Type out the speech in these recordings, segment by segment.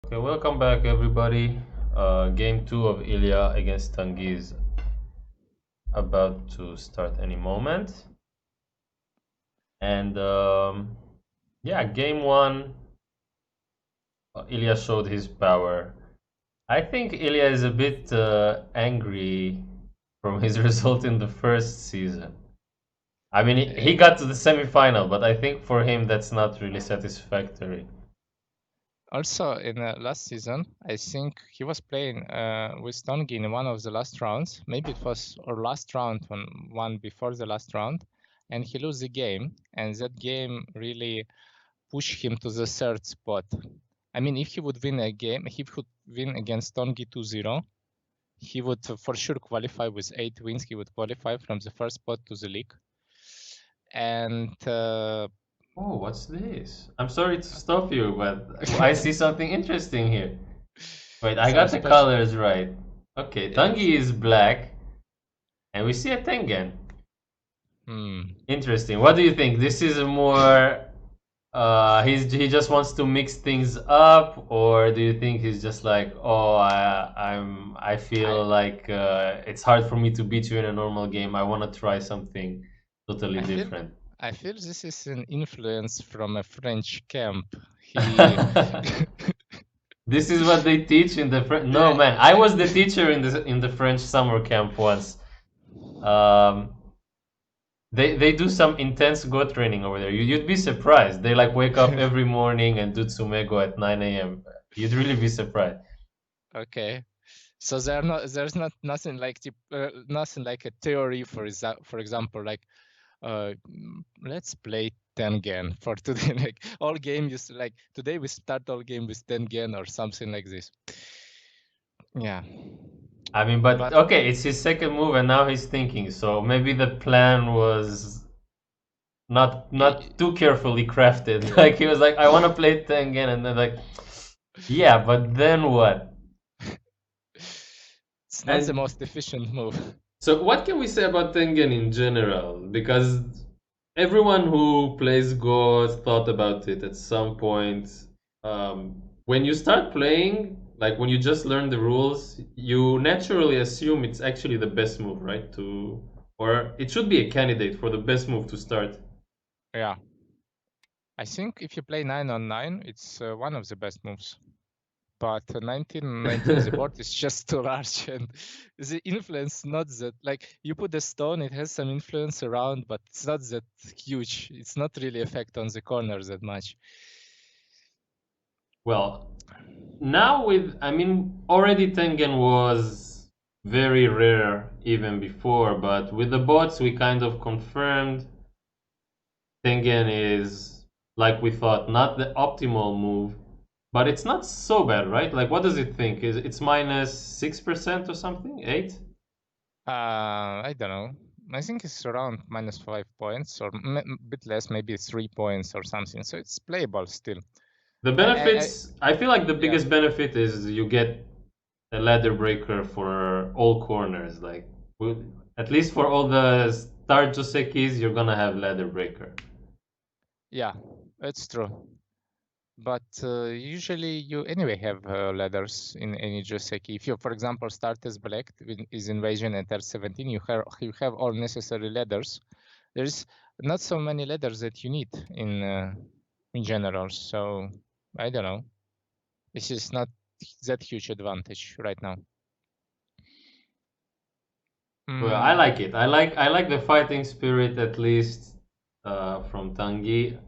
Okay, welcome back everybody. Game 2 of Ilya against Tanguy is about to start any moment. And yeah, game 1, Ilya showed his power. I think Ilya is a bit angry from his result in the first season. I mean, he Uh, got to the semi-final, but I think for him that's not really satisfactory. Also, in last season, I think he was playing with Tanguy in one of the last rounds. Maybe it was our last round, one before the last round, and he lost the game. And that game really pushed him to the third spot. I mean, if he would win a game, he would win against Tanguy 2-0. He would for sure qualify with 8 wins. He would qualify from the first spot to the league. And Oh, what's this? I'm sorry to stop you, but I see something interesting here. Wait, I some got the special. colors right. Okay, Yes. Tangi is black, and we see a Tengen. Hmm. Interesting. What do you think? This is a more he just wants to mix things up, or do you think he's just like, oh, I I feel like it's hard for me to beat you in a normal game. I want to try something totally I feel different. I feel this is an influence from a French camp. He This is what they teach in the French. No, yeah, man, I was the teacher in the French summer camp once. Um, they do some intense Go training over there. You'd be surprised. They like wake up every morning and do tsumego at 9 a.m. You'd really be surprised. okay. So there's not nothing like nothing like a theory for example like let's play Tengen for today like all game used to like today we start all game with Tengen or something like this. Yeah. I mean, but But okay, it's his second move, and now he's thinking. So maybe the plan was not too carefully crafted. Like he was like, I want to play Tengen, and then like, yeah, but then what? it's not the And most efficient move. so, what can we say about Tengen in general? Because everyone who plays Go thought about it at some point. When you start playing, like when you just learn the rules, you naturally assume it's actually the best move, right? Or it should be a candidate for the best move to start. Yeah. I think if you play 9 on 9, it's one of the best moves. But 19 the board is just too large, and the influence not that like you put the stone, it has some influence around, but it's not that huge. It's not really affect on the corners that much. Well, now I mean, already Tengen was very rare even before, but with the bots, we kind of confirmed Tengen is, like we thought, not the optimal move, but it's not so bad, right? Like, what does it think? Is it's minus 6% or something? 8? I don't know. I think it's around minus 5 points or a bit less, maybe 3 points or something. So it's playable still. The I benefits, I feel like the yeah. biggest benefit is you get a ladder breaker for all corners. Like, at least for all the start Josekis, you're gonna have ladder breaker. Yeah, it's true. But usually you anyway have ladders in any Joseki. If you, for example, start as black is invasion at R17, you have all necessary ladders. There's not so many ladders that you need in general. So I don't know. This is not that huge advantage right now. Well, I Mm, like it. I like the fighting spirit at least from Tanguy.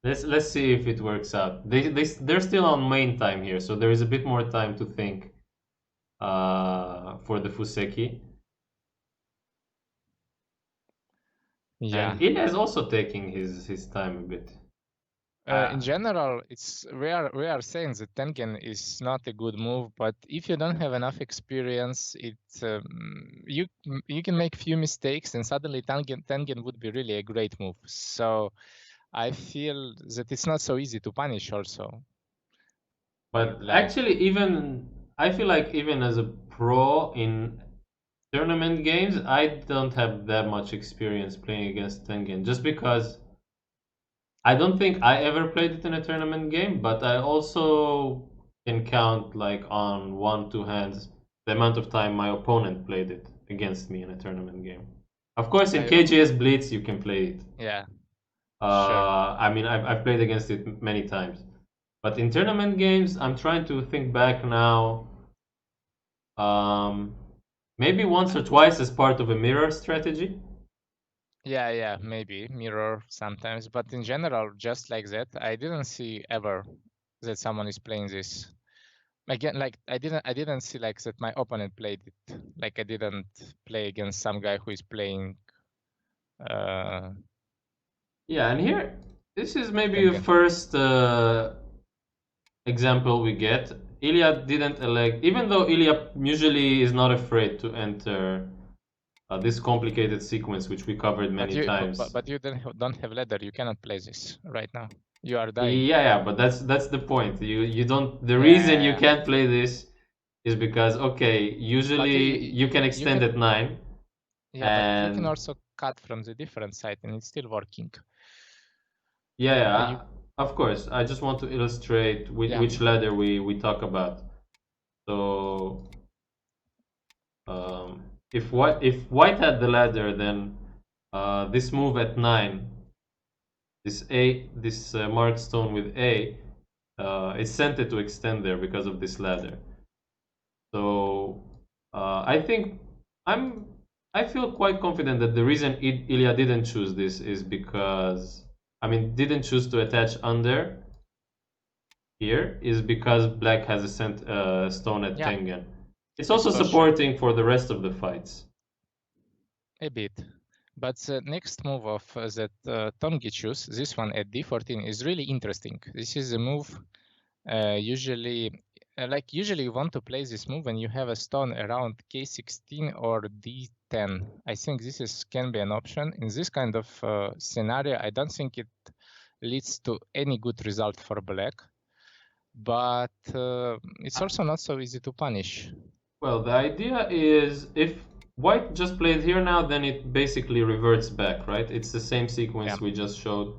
Let's see if it works out. They're still on main time here, so there is a bit more time to think for the Fuseki. yeah. And Ilya is also taking his time a bit. In Uh, general, it's we are saying that Tengen is not a good move, but if you don't have enough experience, you can make few mistakes, and suddenly Tengen would be really a great move. So I feel that it's not so easy to punish also when you but blind. actually, even I feel like even as a pro in tournament games, I don't have that much experience playing against Tengen, just because I don't think I ever played it in a tournament game, but I also can count like on 1, 2 hands the amount of time my opponent played it against me in a tournament game. Of course, in KGS Blitz you can play it. Yeah, sure. I mean, I've played against it many times, but in tournament games, I'm trying to think back now. Um, maybe once or twice as part of a mirror strategy. Yeah, maybe mirror sometimes, but in general, just like that, I didn't see ever that someone is playing this. Again, like I didn't see like that my opponent played it. Like I didn't play against some guy who is playing Yeah, and here, this is maybe a Tengen. first example we get. Ilya didn't elect, even though Ilya usually is not afraid to enter this complicated sequence, which we covered many times. But you don't have ladder. You cannot play this right now. You are dying. Yeah, but that's the point. You don't. The reason you Yeah. can't play this is because okay, But usually you can you extend can at 9, yeah, but you can and also cut from the different side and it's still working. yeah, You of course. I just want to illustrate yeah. which ladder we talk about. So if white had the ladder, then this move at 9, this mark stone with A, is sent it to extend there because of this ladder. So I think I'm I feel quite confident that the reason Ilya didn't choose this is because I mean didn't choose to attach under here is because black has a stone at Yeah, Tengen. It's it's also for sure. supporting for the rest of the fights. A bit. But the next move of that Tanguy choose, this one at d14, is really interesting. This is a move usually you want to play this move when you have a stone around k16 or d10. I think can be an option. In this kind of scenario, I don't think it leads to any good result for black, but it's also not so easy to punish. Well, the idea is if white just played here now, then it basically reverts back, right? It's the same sequence we just showed.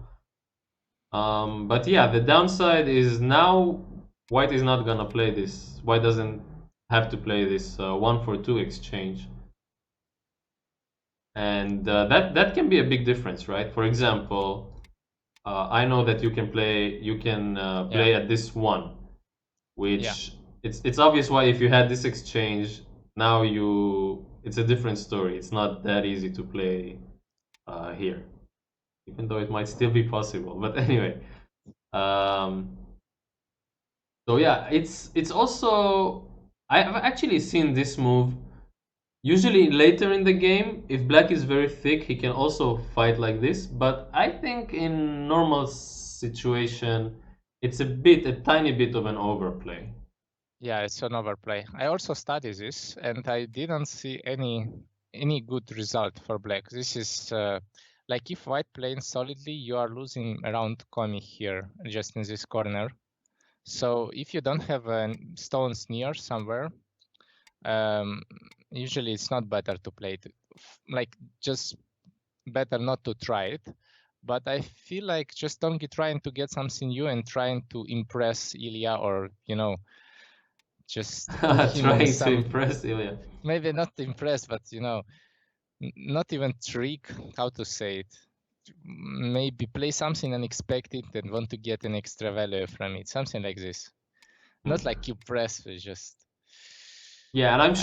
But yeah, the downside is now white is not gonna play this. White doesn't have to play this 1 for 2 exchange, and that can be a big difference, right? For example, I know that you can play play at this 1, which it's obvious why if you had this exchange now it's a different story. It's not that easy to play here, even though it might still be possible. But anyway. Um, So yeah, it's also I've actually seen this move. Usually later in the game, if black is very thick, he can also fight like this. But I think in normal situation, it's a tiny bit of an overplay. Yeah, it's an overplay. I also studied this, and I didn't see any good result for black. This is like if white plays solidly, you are losing around Komi here, just in this corner. So if you don't have stones near somewhere, usually it's not better to play it. Like just better not to try it. But I feel like just don't keep trying to get something new and trying to impress Ilya or just put him on Trying to some, impress Ilya. maybe not impress, but not even trick, how to say it. Maybe play something unexpected and want to get an extra value from it, something like this. Not like you press, just. Yeah, and I'm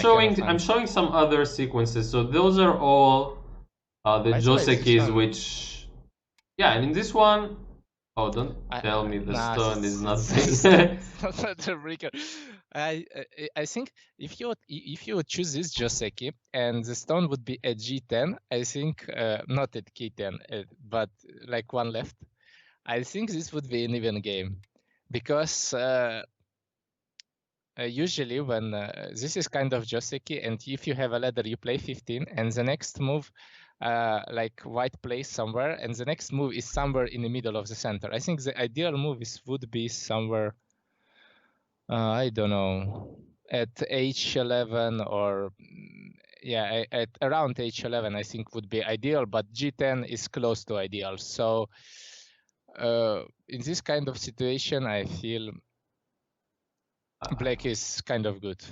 showing some other sequences. So those are all the By the way, Josekis, which yeah, and in this one, oh, don't tell me the nah, stone is not it's big. not the breaker. I think if you would choose this Joseki and the stone would be at G10, I think not at K10, but like one left. I think this would be an even game because usually when this is kind of Joseki, and if you have a ladder, you play 15, and the next move, like white plays somewhere, and the next move is somewhere in the middle of the center. I think the ideal move would be somewhere, I don't know, at H11 or yeah, at around H11. I think would be ideal, but G10 is close to ideal. So in this kind of situation, I feel Black is kind of good.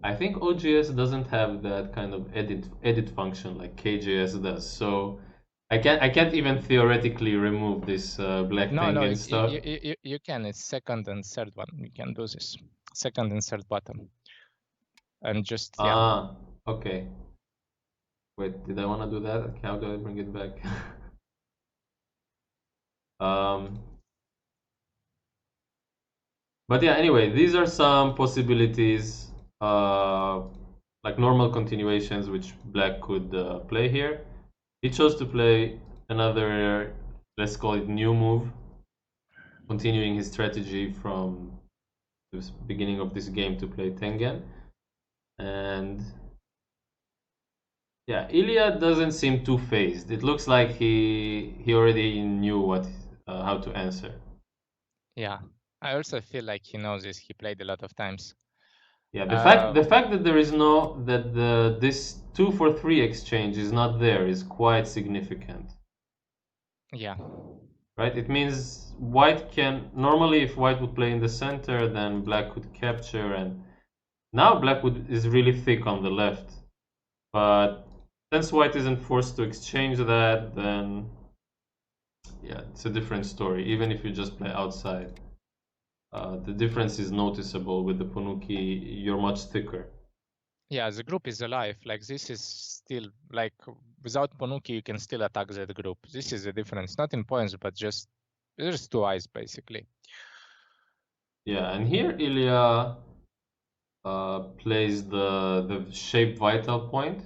I think OGS doesn't have that kind of edit function like KJS does. So I can't even theoretically remove this black No, Tengen stuff. you can. It's second and third one. You can do this. Second and third button. And just, yeah. Ah, okay. Wait, did I want to do that? Okay, how do I bring it back? um, but yeah, anyway, these are some possibilities, like normal continuations which black could play here. He chose to play another, let's call it new move, continuing his strategy from the beginning of this game to play Tengen. And yeah, Ilya doesn't seem too phased. It looks like he already knew what how to answer. Yeah. I also feel like he knows this. He played a lot of times. Yeah, the fact that there is no that this 2 for 3 exchange is not there is quite significant. Yeah. Right? It means white can normally if white would play in the center, then black could capture, and now black is really thick on the left. But since white isn't forced to exchange that, then yeah, it's a different story. Even if you just play outside, the difference is noticeable. With the Ponuki, you're much thicker. Yeah, the group is alive. Like this is still like without Ponuki, you can still attack the group. This is the difference, not in points, but just there's two eyes basically. Yeah, and here Ilya plays the shape vital point.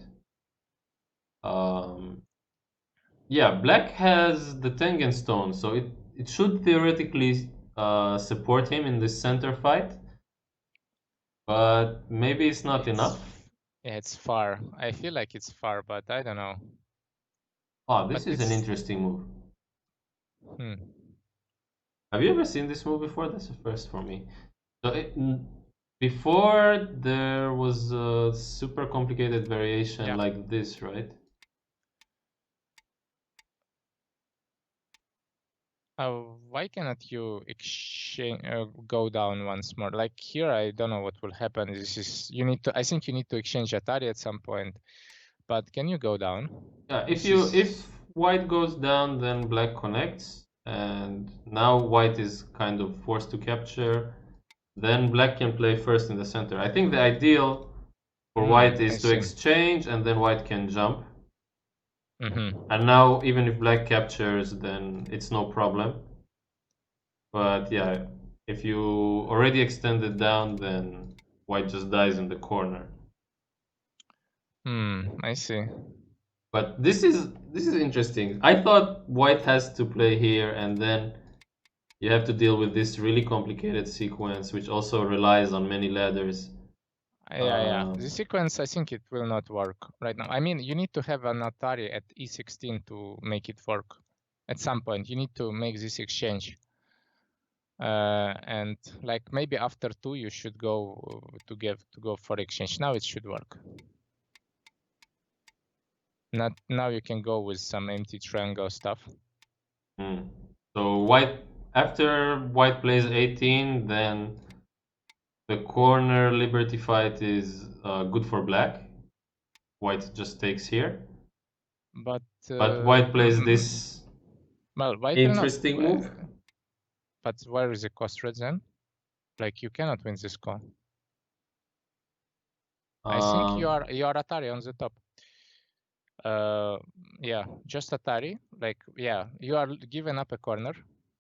Yeah, black has the Tengen stone, so it should theoretically support him in this center fight, but maybe it's not enough. Yeah, it's far. I feel like it's far, but I don't know. Oh, this But is an it's interesting move. Have you ever seen this move before? That's a first for me. So before there was a super complicated variation Yeah. like this, right? Why cannot you exchange go down once more? Like here, I don't know what will happen. This is you need to. I think you need to exchange Atari at some point. But can you go down? Yeah, This is if white goes down, then black connects, and now white is kind of forced to capture. Then black can play first in the center. I think the ideal for white I is to see. exchange, and then white can jump. Mm-hmm. And now, even if black captures, then it's no problem. But yeah, if you already extended down, then white just dies in the corner. I see. But this is interesting. I thought white has to play here, and then you have to deal with this really complicated sequence, which also relies on many ladders. Yeah. The sequence, I think it will not work right now. I mean, you need to have an Atari at E16 to make it work. At some point, you need to make this exchange. And like maybe after 2, you should go to go for exchange. Now it should work. Not now you can go with some empty triangle stuff. So white after white plays 18, then the corner liberty fight is good for black. White just takes here. But White plays this well, white interesting will not, move. But where is the cost red then? Like you cannot win this call. I think you are Atari on the top. Yeah, just Atari. Like yeah, you are given up a corner,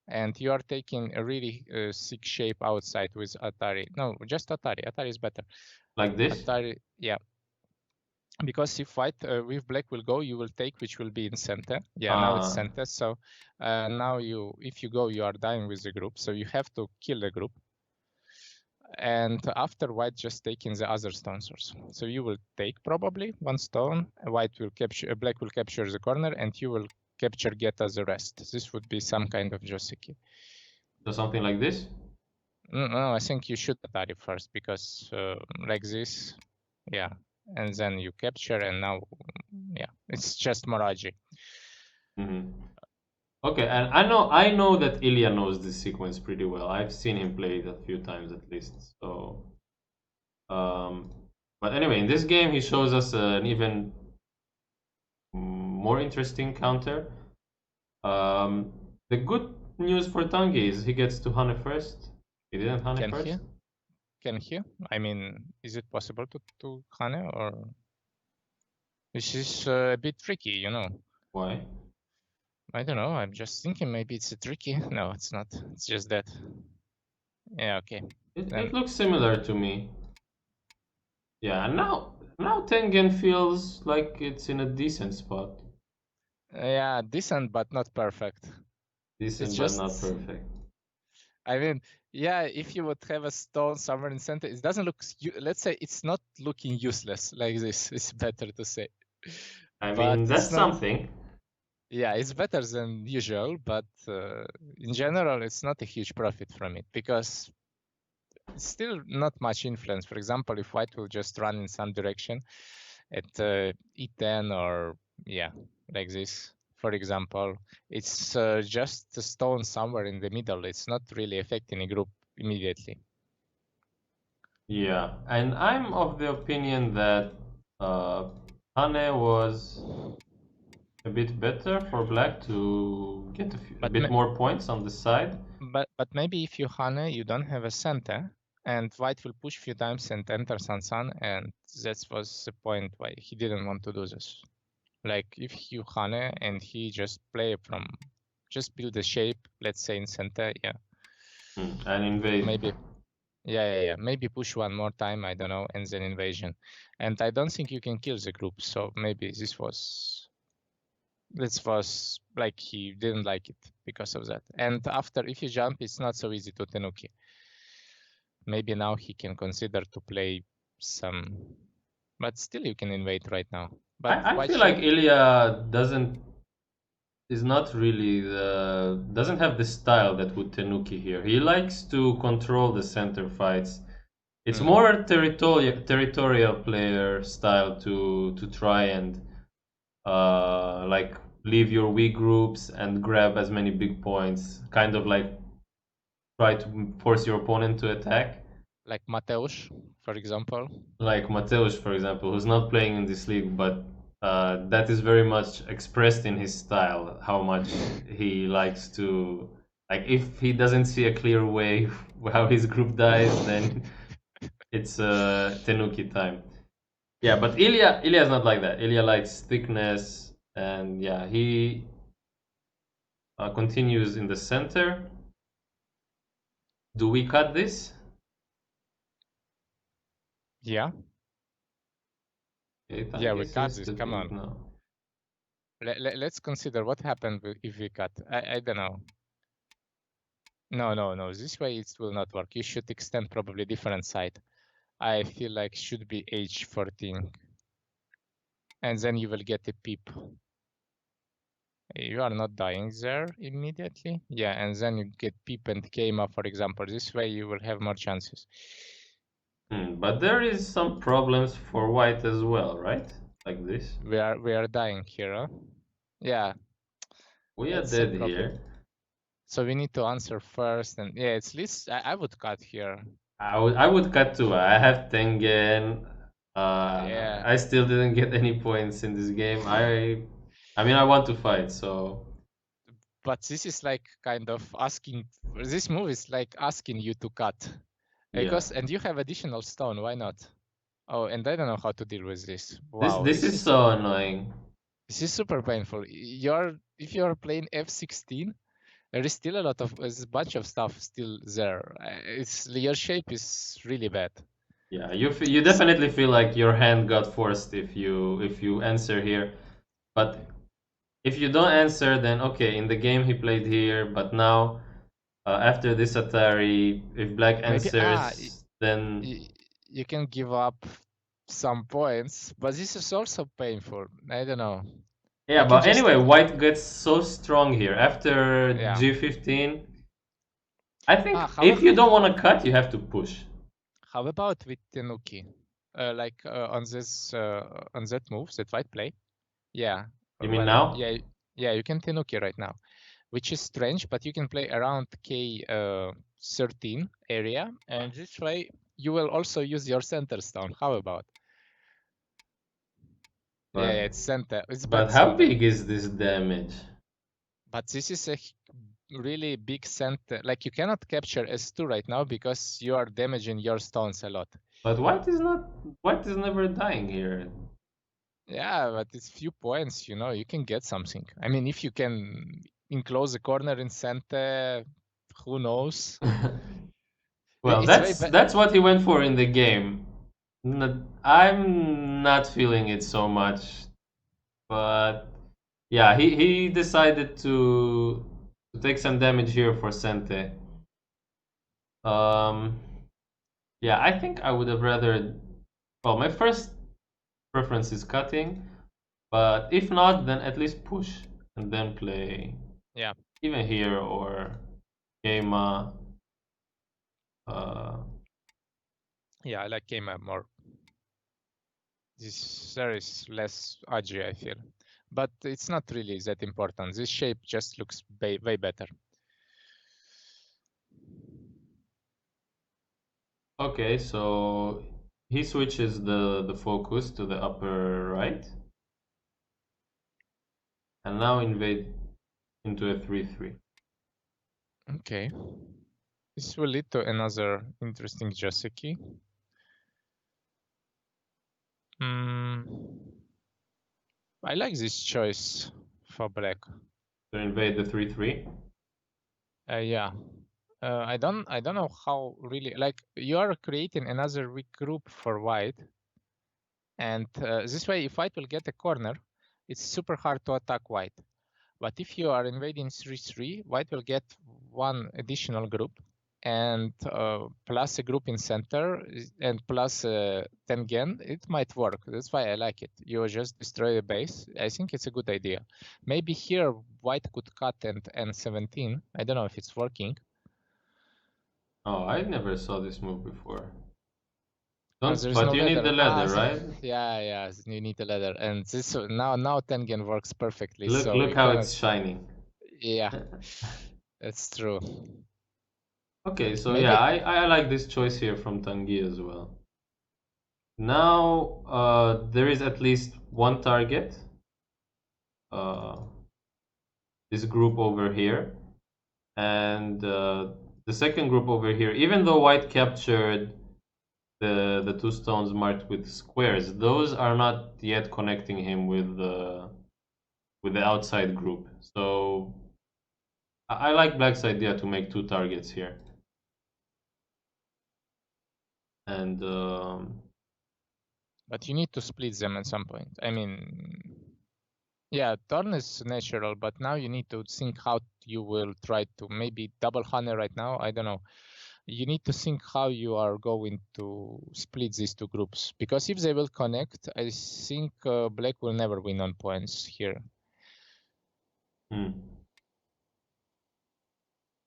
and you are taking a really sick shape outside with Atari. No, just Atari. Atari is better. Like this? Atari, yeah. Because if white with black will go, you will take, which will be in center. Yeah, now it's center. So now if you go, you are dying with the group. So you have to kill the group. And after white just taking the other stone source. So you will take probably one stone, white will capture, black will capture the corner, and you will capture get as the rest. This would be some kind of Joseki. So something like this? No, I think you should Atari first because like this, yeah, and then you capture, and now, yeah, it's just Moraji. Okay, and I know that Ilya knows this sequence pretty well. I've seen him play it a few times at least. So But anyway, in this game, he shows us an even more interesting counter. Um, the good news for Tanguy is he gets to Hane first. He didn't Hane Can first. he? Can he? I mean, is it possible to Hane, or this is a bit tricky, you know? Why? I don't know. I'm just thinking maybe it's a tricky. No, it's not. It's just that. Yeah, okay. It looks similar to me. Yeah, now Tengen feels like it's in a decent spot. Yeah, decent but not perfect. Decent It's but just, not perfect. I mean, yeah, if you would have a stone somewhere in center, it doesn't look, let's say it's not looking useless like this. It's better to say. I But mean, it's that's not, something. yeah, it's better than usual, but in general, it's not a huge profit from it because it's still not much influence. For example, if white will just run in some direction at e10 or, yeah, like this, for example, it's just a stone somewhere in the middle. It's not really affecting a group immediately. Yeah, and I'm of the opinion that Hane was a bit better for black to get a But bit more points on the side. but maybe if you Hane, you don't have a center, and white will push few times and enter Sansan, and that was the point why he didn't want to do this. Like if you Hane and he just play from, just build a shape, let's say in center, yeah, And invade. maybe. Yeah. Maybe push one more time, I don't know, and then invasion. And I don't think you can kill the group, so maybe this was like he didn't like it because of that. And after, if you jump, it's not so easy to Tenuki. Maybe now he can consider to play some, but still you can invade right now. But I white feel like shape, Ilya is not really doesn't have the style that would Tenuki here. He likes to control the center fights. It's more a territorial player style to try and like leave your weak groups and grab as many big points. Kind of like try to force your opponent to attack. like Mateusz, for example. Like Mateusz, for example, who's not playing in this league, but that is very much expressed in his style. How much he likes to, like, if he doesn't see a clear way how his group dies, then it's Tenuki time. Yeah, but Ilya is not like that. Ilya likes thickness, and yeah, he continues in the center. Do we cut this? Yeah. Okay, Yeah, we Tanguy cut seems this. to Come think on. no. Let's consider what happened if we cut. I don't know. No. This way it will not work. You should extend probably different side. I feel like should be H14. And then you will get a peep. You are not dying there immediately. Yeah, and then you get peep and Keima, for example. This way you will have more chances. But there is some problems for white as well, right? Like this. We are dying here, huh? Yeah. We are It's a dead problem. here. So we need to answer first, and yeah, it's least I would cut here. I would cut too. I have Tengen. Yeah. I still didn't get any points in this game. I mean, I want to fight, so But this is like kind of asking, this move is like asking you to cut. yeah. Because, and you have additional stone, why not? Oh, and I don't know how to deal with this. This Wow, this is so annoying. this is super painful. If you're playing F16, there is still a lot of, there's a bunch of stuff still there. Your shape is really bad. Yeah, you definitely feel like your hand got forced if you answer here, but if you don't answer, then okay. In the game he played here, but now after this Atari, if black Maybe, answers, then you can give up some points, but this is also painful. I don't know. yeah. You can But just, anyway, white gets so strong here after yeah. G15. I think How if you don't want to cut, you have to push. How about with Tenuki? Like on that move that white play? Yeah. You mean Well, now? yeah, you can Tenuki right now, which is strange, but you can play around K 13 area, and this way you will also use your center stone. How about? But, yeah, it's center. It's but bad how center. big is this damage? But this is a really big center. Like you cannot capture S2 right now because you are damaging your stones a lot. But white is never dying here. Yeah, but it's few points, you know, you can get something. I mean, if you can enclose a corner in center, who knows? Well, It's way that's what he went for in the game. I'm not feeling it so much, but yeah, he decided to take some damage here for Sente. Um, yeah, I think I would have rather. Well, my first preference is cutting, but if not, then at least push and then play. Yeah. Even here or Gema. Yeah, I like game more. There is less agi, I feel. But it's not really that important. This shape just looks way better. Okay, so he switches the focus to the upper right. And now invade into a 3-3. Okay. This will lead to another interesting Joseki. I like this choice for black. To invade the 3-3? Yeah. I don't know how really, like, you are creating another weak group for white. And this way, if white will get a corner, it's super hard to attack white. But if you are invading 3-3, white will get one additional group and plus a group in center and plus Tengen, it might work. That's why I like it. You just destroy the base. I think it's a good idea. Maybe here white could cut and N17. I don't know if it's working. Oh, I never saw this move before. There's But no you need the ladder, right? Yeah, you need a ladder. And this now Tengen works perfectly. So Look you how cannot... it's shining. Yeah, that's true. Okay, so Maybe... yeah, I like this choice here from Tanguy as well. Now there is at least one target. This group over here. And the second group over here, even though white captured the two stones marked with squares, those are not yet connecting him with the outside group. So I like black's idea to make two targets here. And But you need to split them at some point. I mean, yeah, turn is natural, but now you need to think how you will try to maybe double Hunter right now. I don't know. You need to think how you are going to split these two groups. Because if they will connect, I think black will never win on points here.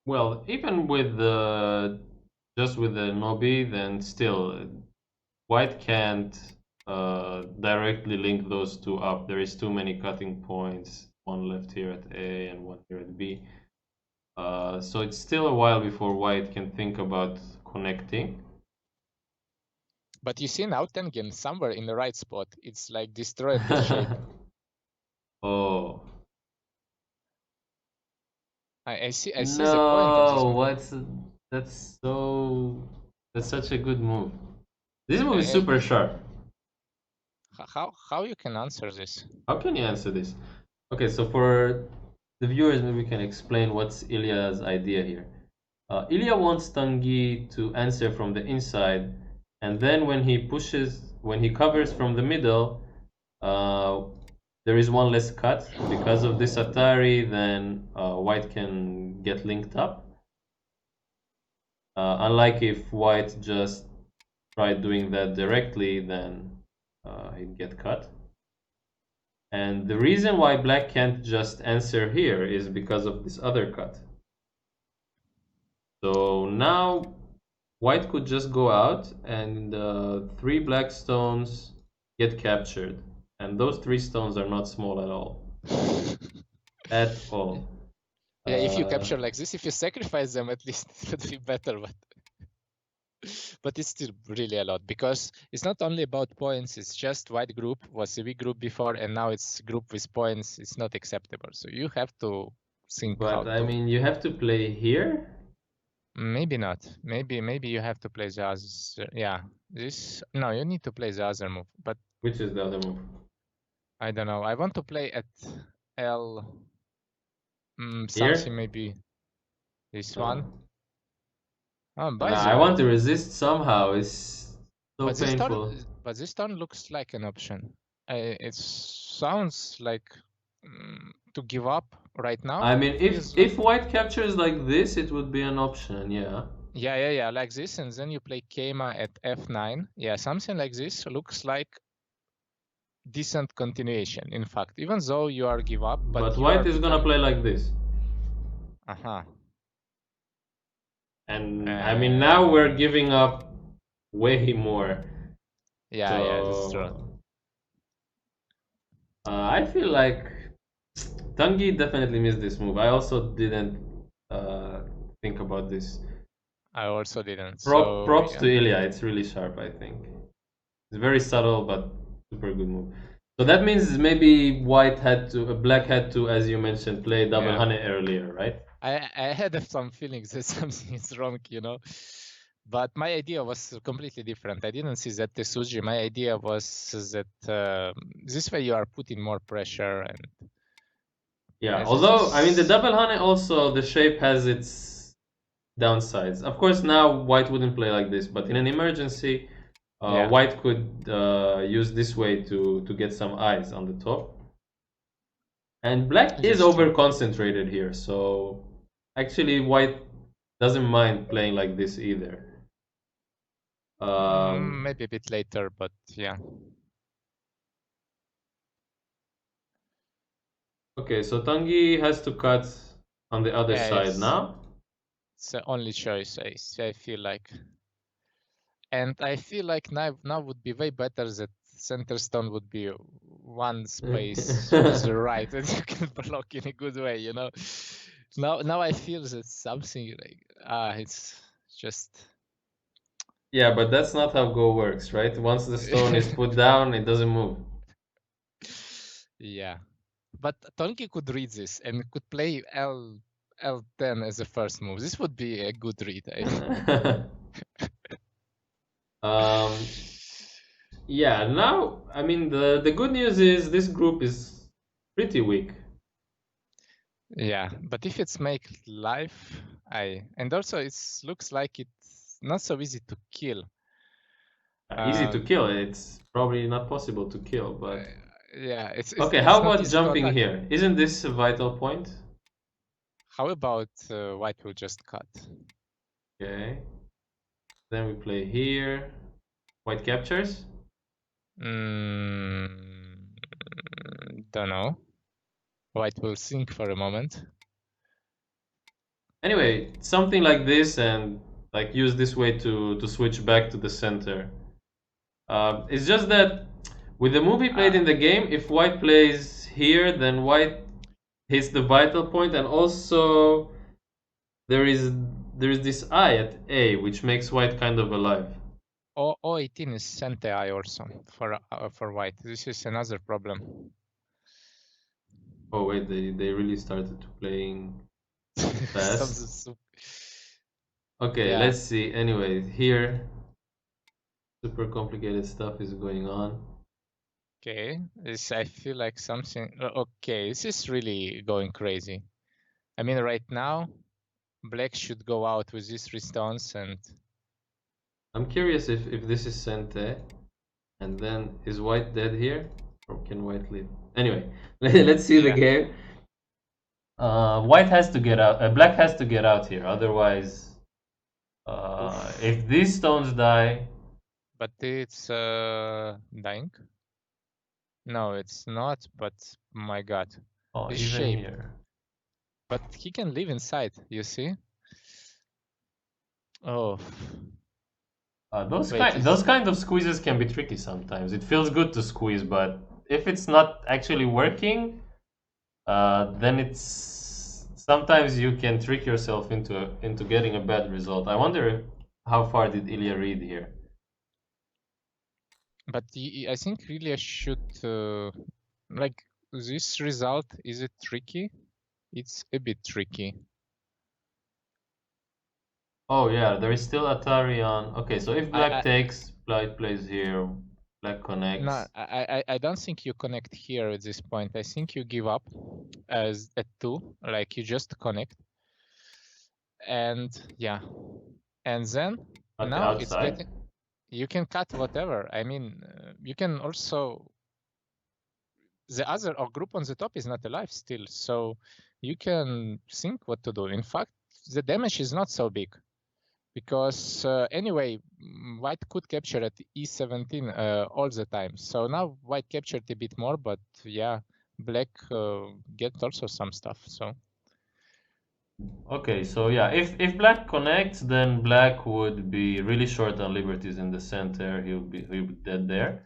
Well, even with just with the Nobi, then still white can't directly link those two up. There is too many cutting points. One left here at A and one here at B. So it's still a while before white can think about connecting. But you see now Tengen somewhere in the right spot. It's like destroyed the shape. Oh. I see the point of this move. That's such a good move. This move is super sharp. How you can answer this? How can you answer this? Okay, so for the viewers, maybe we can explain what's Ilya's idea here. Ilya wants Tanguy to answer from the inside, and then when he covers from the middle, there is one less cut. Because of this Atari, then white can get linked up. Unlike if white just tried doing that directly, then he'd get cut. And the reason why black can't just answer here is because of this other cut. So now white could just go out and 3 black stones get captured. And those 3 stones are not small at all. At all. Yeah, if you capture like this, if you sacrifice them, at least it would be better. But But it's still really a lot because it's not only about points, it's just white group was a weak group before and now it's group with points. It's not acceptable. So you have to think how But I to. mean, you have to play here. Maybe not. Maybe you have to play the other. Yeah, this no, you need to play the other move. But Which is the other move? I don't know. I want to play at L. Here? Something maybe this Uh, one. Oh, by nah, the I way, want to resist somehow. It's so but this turn, painful. but this turn looks like an option. It sounds like to give up right now. I mean, Feels like if white captures like this, it would be an option. Yeah. yeah, like this, and then you play Keima at F9. Yeah, something like this looks like decent continuation. In fact, even though you are give up, But but you white are is gonna becoming. play like this. Uh-huh. And I mean, now we're giving up way more. Yeah, that's true. So I feel like Tanguy definitely missed this move. I also didn't think about this. I also didn't. So Props yeah, to Ilya. It's really sharp, I think. It's very subtle, but super good move. So that means maybe black had to, as you mentioned, play double yeah. honey earlier, right? I had some feelings that something is wrong, But my idea was completely different. I didn't see that Tesuji. My idea was that this way you are putting more pressure and Yeah. this Although I mean, the is double honey also the shape has its downsides. Of course, now white wouldn't play like this, but in an emergency, yeah, white could use this way to get some eyes on the top. And black is that's true. over concentrated here, so actually white doesn't mind playing like this either. Maybe a bit later, but yeah. Okay, so Tanguy has to cut on the other Yeah, side now. it's the only choice I feel like. And I feel like now would be way better that center stone would be one space to the right and you can block in a good way, Now I feel that something like it's just Yeah, but that's not how Go works, right? Once the stone is put down, it doesn't move. yeah. But Tonki could read this and could play L10 as a first move. This would be a good read, I think. Yeah, now, I mean, the good news is this group is pretty weak. Yeah, but if it's make life, and also it looks like it's not so easy to kill. Easy to kill. It's probably not possible to kill, but Yeah, okay. it's How not about easy to jumping attack. here? Isn't this a vital point? How about white will just cut? Okay. Then we play here. White captures. Don't know. White will think for a moment. Anyway, something like this, and like use this way to switch back to the center. It's just that with the move he played in the game, if white plays here, then white hits the vital point, and also there is this eye at A, which makes white kind of alive. O18 is center eye also for white. This is another problem. Oh wait, they really started to playing fast. Okay, Yeah. let's see. Anyway, here super complicated stuff is going on. Okay, I feel like something. Okay, this is really going crazy. I mean, right now, black should go out with these 3 stones, and I'm curious if this is Sente, and then is white dead here, or can white live? Anyway, let's see the game. White has to get out. Black has to get out here, otherwise, if these stones die. But it's dying. No, it's not. But my God, Oh, his even shape. here. But he can live inside. You see? Oh. Those kind of squeezes can be tricky sometimes. It feels good to squeeze, but if it's not actually working, then it's sometimes you can trick yourself into getting a bad result. I wonder how far did Ilya read here? But I think Ilya should like this result. Is it tricky? It's a bit tricky. Oh yeah, there is still Atari on. Okay, so if black I takes, black plays here, black no, connects. I don't think you connect here at this point. I think you give up as at 2, like you just connect. And yeah, and then Okay, now it's outside. getting, you can cut whatever. I mean, you can also, the other or group on the top is not alive still, so you can think what to do. In fact, the damage is not so big because anyway, white could capture at e17 all the time. So now white captured a bit more, but yeah, black gets also some stuff. So Okay, so yeah, if black connects, then black would be really short on liberties in the center. He'll be dead there.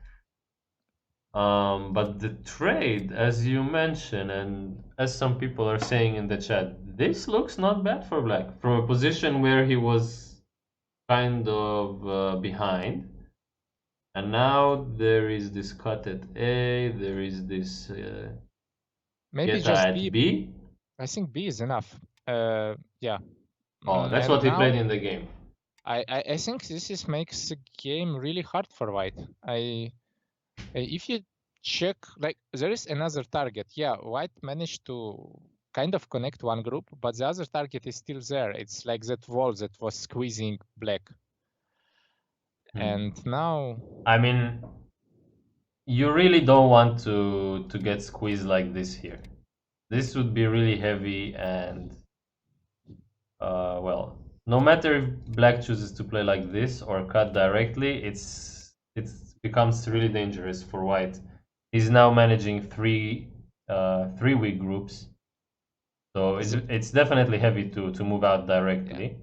But the trade, as you mentioned, and as some people are saying in the chat, this looks not bad for black from a position where he was kind of behind. And now there is this cut at A, there is this maybe geta just at B. B. I think B is enough. Yeah. Oh, that's And what he played now in the game. I think this makes the game really hard for white. If you check, like there is another target. Yeah, white managed to kind of connect one group, but the other target is still there. It's like that wall that was squeezing black. And now, I mean, you really don't want to get squeezed like this here. This would be really heavy and well, no matter if black chooses to play like this or cut directly, it becomes really dangerous for white. He's now managing three weak groups, so it's definitely heavy to move out yeah. directly.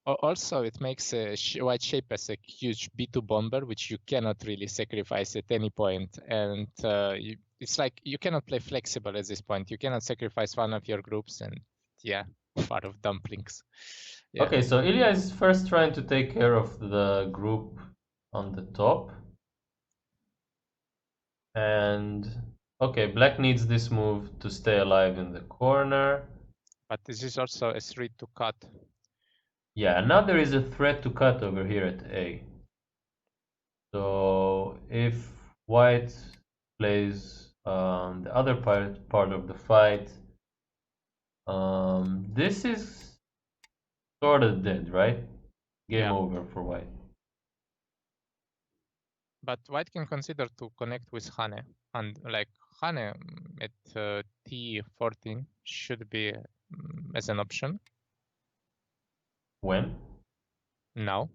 Also, it makes a white shape as a huge B2 bomber, which you cannot really sacrifice at any point. And it's like you cannot play flexible at this point. You cannot sacrifice one of your groups, and yeah, part of dumplings. Yeah. Okay, so Ilya is first trying to take care of the group on the top. And okay, black needs this move to stay alive in the corner. But this is also a 3 to cut. Yeah, and now there is a threat to cut over here at A. So if white plays the other part of the fight, this is sort of dead, right? Game over for white. But white can consider to connect with Hane, and like Hane at T14 should be as an option. When? Now,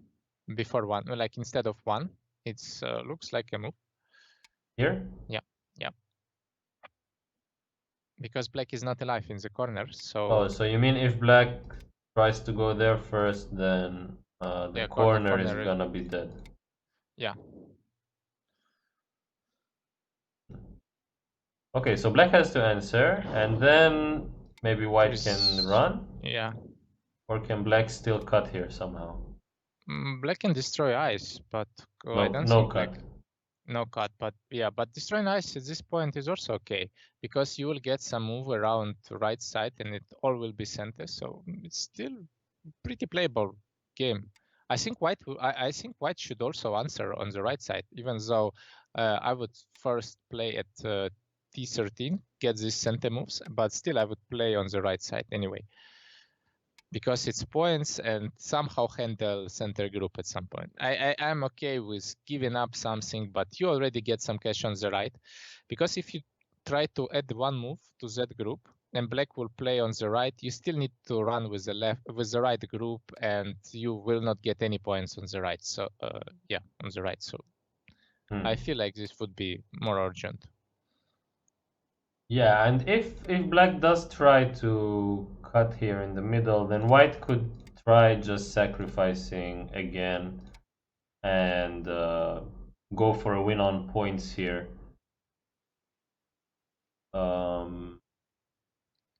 before 1, like instead of 1, it's looks like a move. Here? Yeah. Because black is not alive in the corner, so... Oh, so you mean if black tries to go there first, then the corner is gonna be dead. Yeah. Okay, so black has to answer, and then maybe white can run? Yeah. Or can black still cut here somehow? Black can destroy ice, but I don't no think cut. black... No cut, but yeah, but destroying ice at this point is also okay, because you will get some move around to right side and it all will be center, so it's still pretty playable game. I think I think white should also answer on the right side, even though I would first play at T13, get these center moves, but still I would play on the right side anyway, because it's points and somehow handle center group at some point. I'm okay with giving up something, but you already get some cash on the right, because if you try to add one move to that group and black will play on the right, you still need to run with the right group, and you will not get any points on the right. So yeah, on the right. So I feel like this would be more urgent. Yeah, and if black does try to cut here in the middle, then white could try just sacrificing again and go for a win on points here.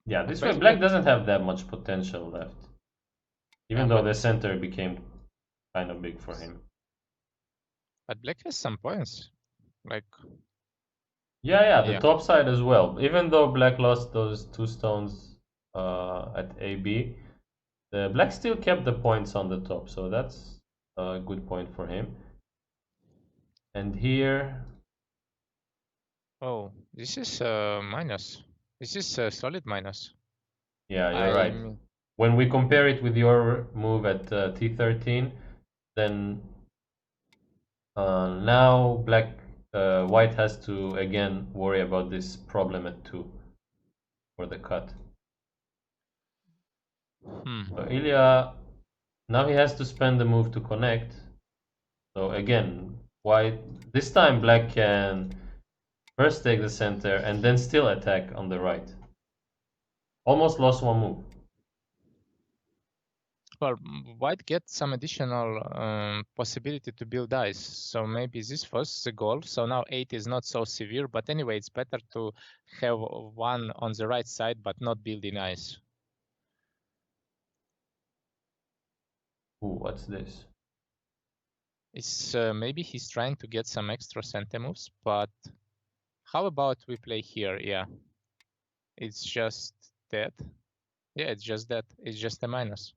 Yeah, this way black doesn't have that much potential left. Even though the center became kind of big for him. But black has some points. Like, Yeah, the yeah. top side as well. Even though black lost those 2 stones at AB, the black still kept the points on the top, so that's a good point for him. And here, Oh, this is a minus. This is a solid minus. yeah, you're I right. mean, When we compare it with your move at T13, then now white has to again worry about this problem at 2 for the cut. So Ilya, now he has to spend the move to connect. So again, white, this time black can first take the center and then still attack on the right. Almost lost one move. well, white gets some additional possibility to build dice. So maybe this was the goal. So now 8 is not so severe, but anyway, it's better to have one on the right side, but not building ice. Ooh, what's this? It's maybe he's trying to get some extra center moves, but how about we play here? Yeah, it's just that. Yeah, it's just that. It's just a minus.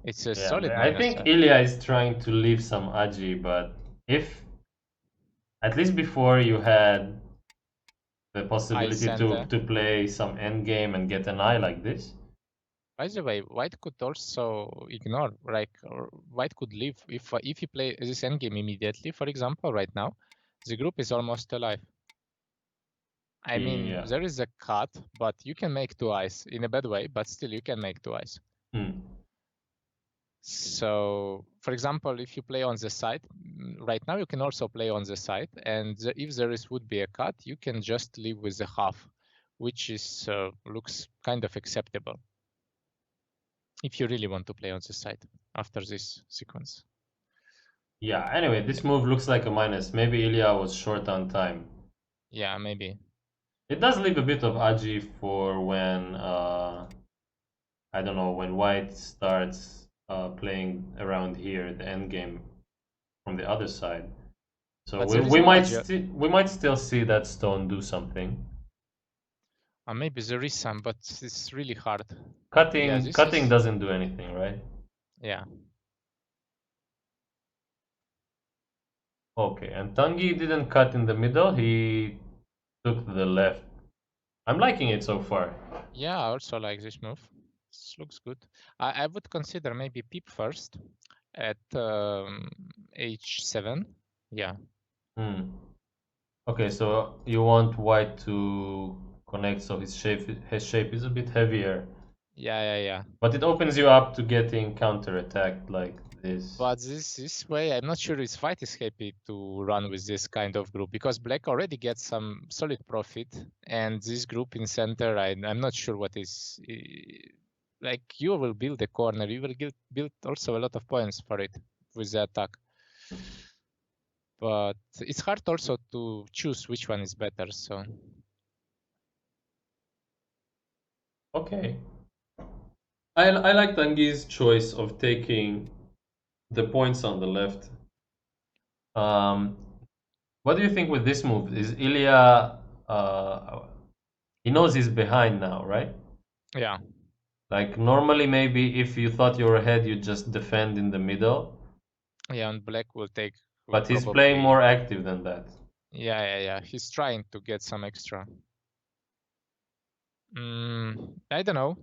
It's a Yeah, solid I minus. think Ilya is trying to leave some Aji, but if at least before you had the Ice possibility center. to play some endgame and get an eye like this. By the way, white could also ignore, like, or white could leave if you play this endgame immediately, for example, right now, the group is almost alive. I mean, Yeah. there is a cut, but you can make 2 eyes in a bad way, but still you can make 2 eyes. So, for example, if you play on the side, right now you can also play on the side, and if there would be a cut, you can just leave with the half, which is looks kind of acceptable if you really want to play on the side after this sequence. Yeah, anyway, this move looks like a minus. Maybe Ilya was short on time. Yeah, maybe. It does leave a bit of Aji for when, I don't know, when white starts playing around here, the endgame from the other side. So But we, there is we no might Aji. we might still see that stone do something. Maybe there is some, but it's really hard. Cutting Yeah, this cutting is... doesn't do anything, right? Yeah. Okay, and Tanguy didn't cut in the middle, he took the left. I'm liking it so far. Yeah, I also like this move. This looks good. I would consider maybe peep first at h7. Yeah. Okay, so you want white to connect so his shape is a bit heavier. Yeah. But it opens you up to getting counter-attacked like this. But this way, I'm not sure if white is happy to run with this kind of group, because black already gets some solid profit, and this group in center, I'm not sure what is... Like, you will build a corner, you will build also a lot of points for it with the attack. But it's hard also to choose which one is better, so... Okay. I like Tanguy's choice of taking the points on the left. What do you think with this move? Is Ilya he knows he's behind now, right? Yeah. Like normally maybe if you thought you were ahead you just defend in the middle. Yeah, and black will But he's probably... playing more active than that. Yeah. He's trying to get some extra. I don't know.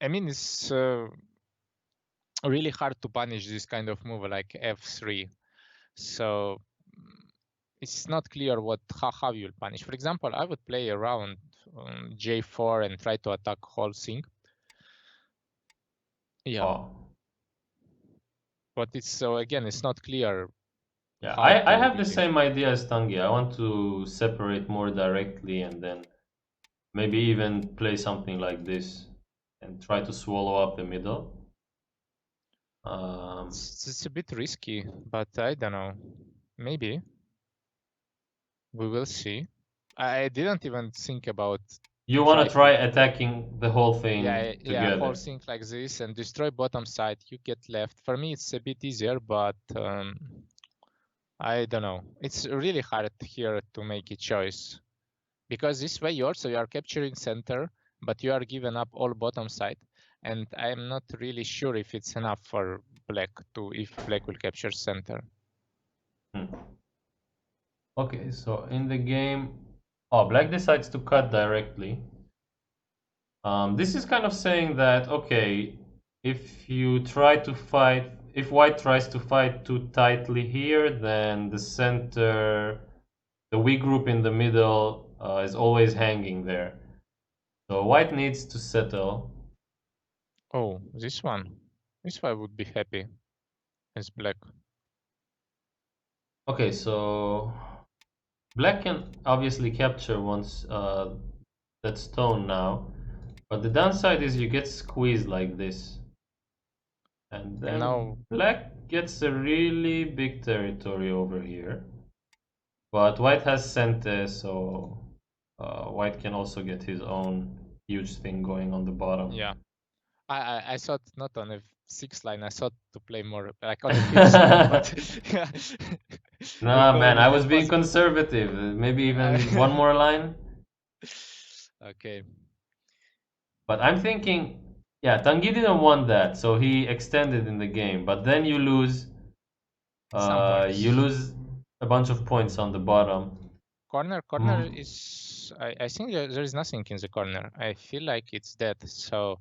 I mean, it's really hard to punish this kind of move like f3. So it's not clear how you'll punish. For example, I would play around j4 and try to attack whole thing. Yeah. Oh. But it's again, it's not clear. Yeah, How I to have the really... same idea as Tanguy. I want to separate more directly and then maybe even play something like this and try to swallow up the middle. It's a bit risky, but I don't know. Maybe. We will see. I didn't even think about You want to try attacking the whole thing yeah, together. whole thing like this and destroy bottom side. You get left. For me, it's a bit easier, but I don't know. It's really hard here to make a choice because this way you are capturing center, but you are giving up all bottom side, and I'm not really sure if it's enough for black if black will capture center. Okay, so in the game, black decides to cut directly. This is kind of saying that, okay, if you try to fight, if white tries to fight too tightly here, then the center, the weak group in the middle is always hanging there. So white needs to settle. Oh, this one would be happy as black. Okay, so black can obviously capture once that stone now, but the downside is you get squeezed like this. And then Now, black gets a really big territory over here. But white has Sente, so white can also get his own huge thing going on the bottom. yeah. I thought not on a 6 line, I thought to play more like on a 5th line, but yeah. Nah, man, I was being possible. conservative. Maybe even one more line. Okay. But I'm thinking, yeah, Tanguy didn't want that, so he extended in the game. But then you lose a bunch of points on the bottom. Corner is, I think there is nothing in the corner. I feel like it's dead. So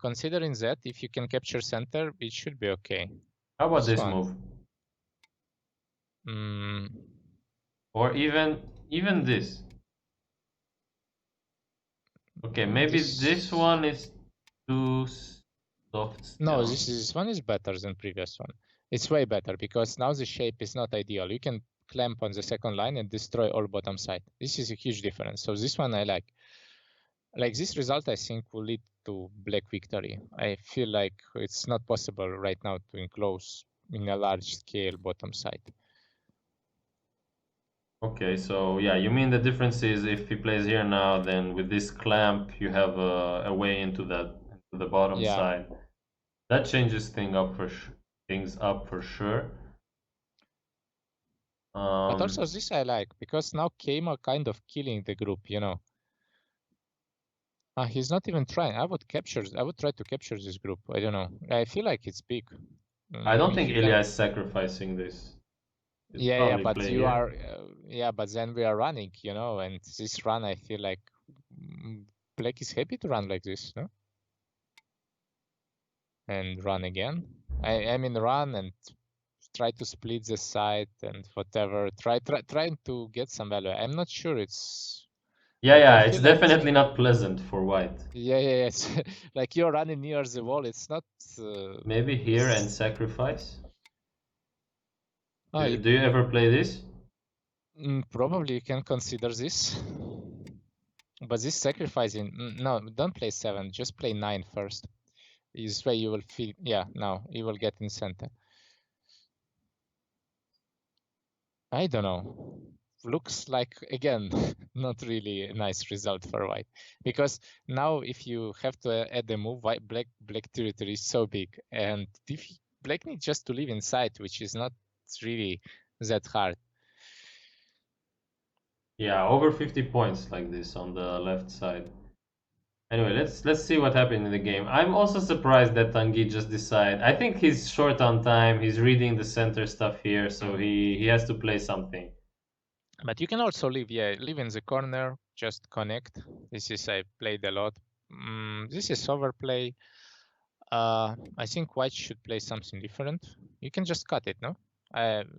considering that, if you can capture center, it should be okay. How about this move? Or even this. Okay, maybe this one is too soft still. No, this one is better than previous one. It's way better because now the shape is not ideal. You can clamp on the second line and destroy all bottom side. This is a huge difference. So this one I like. Like this result, I think will lead to black victory. I feel like it's not possible right now to enclose in a large scale bottom side. Okay, so yeah, you mean the difference is if he plays here now, then with this clamp you have a way into the bottom side. That changes things up for sure. But also this I like because now Keima kind of killing the group, you know. He's not even trying. I would try to capture this group. I don't know. I feel like it's big. I don't think Ilya is sacrificing this. Yeah, but you are. But then we are running, you know, and this run, I feel like black is happy to run like this, no? And run again. I mean, run and try to split the side and whatever. Trying to get some value. I'm not sure it's. Yeah, it's definitely not pleasant for white. Yeah, it's like you're running near the wall. It's not. Maybe here and sacrifice. Do you ever play this? Probably you can consider this. But this sacrificing, no, don't play 7, just play 9 first. This way you will feel, now you will get in center. I don't know. Looks like, again, not really a nice result for white. Because now if you have to add a move, black territory is so big. And if black needs just to live inside, which is not really that hard. Yeah, over 50 points like this on the left side. Anyway, let's see what happened in the game. I'm also surprised that Tanguy just decided. I think he's short on time. He's reading the center stuff here, so he has to play something. But you can also live in the corner, just connect. This is I played a lot. This is overplay. I think white should play something different. You can just cut it, no?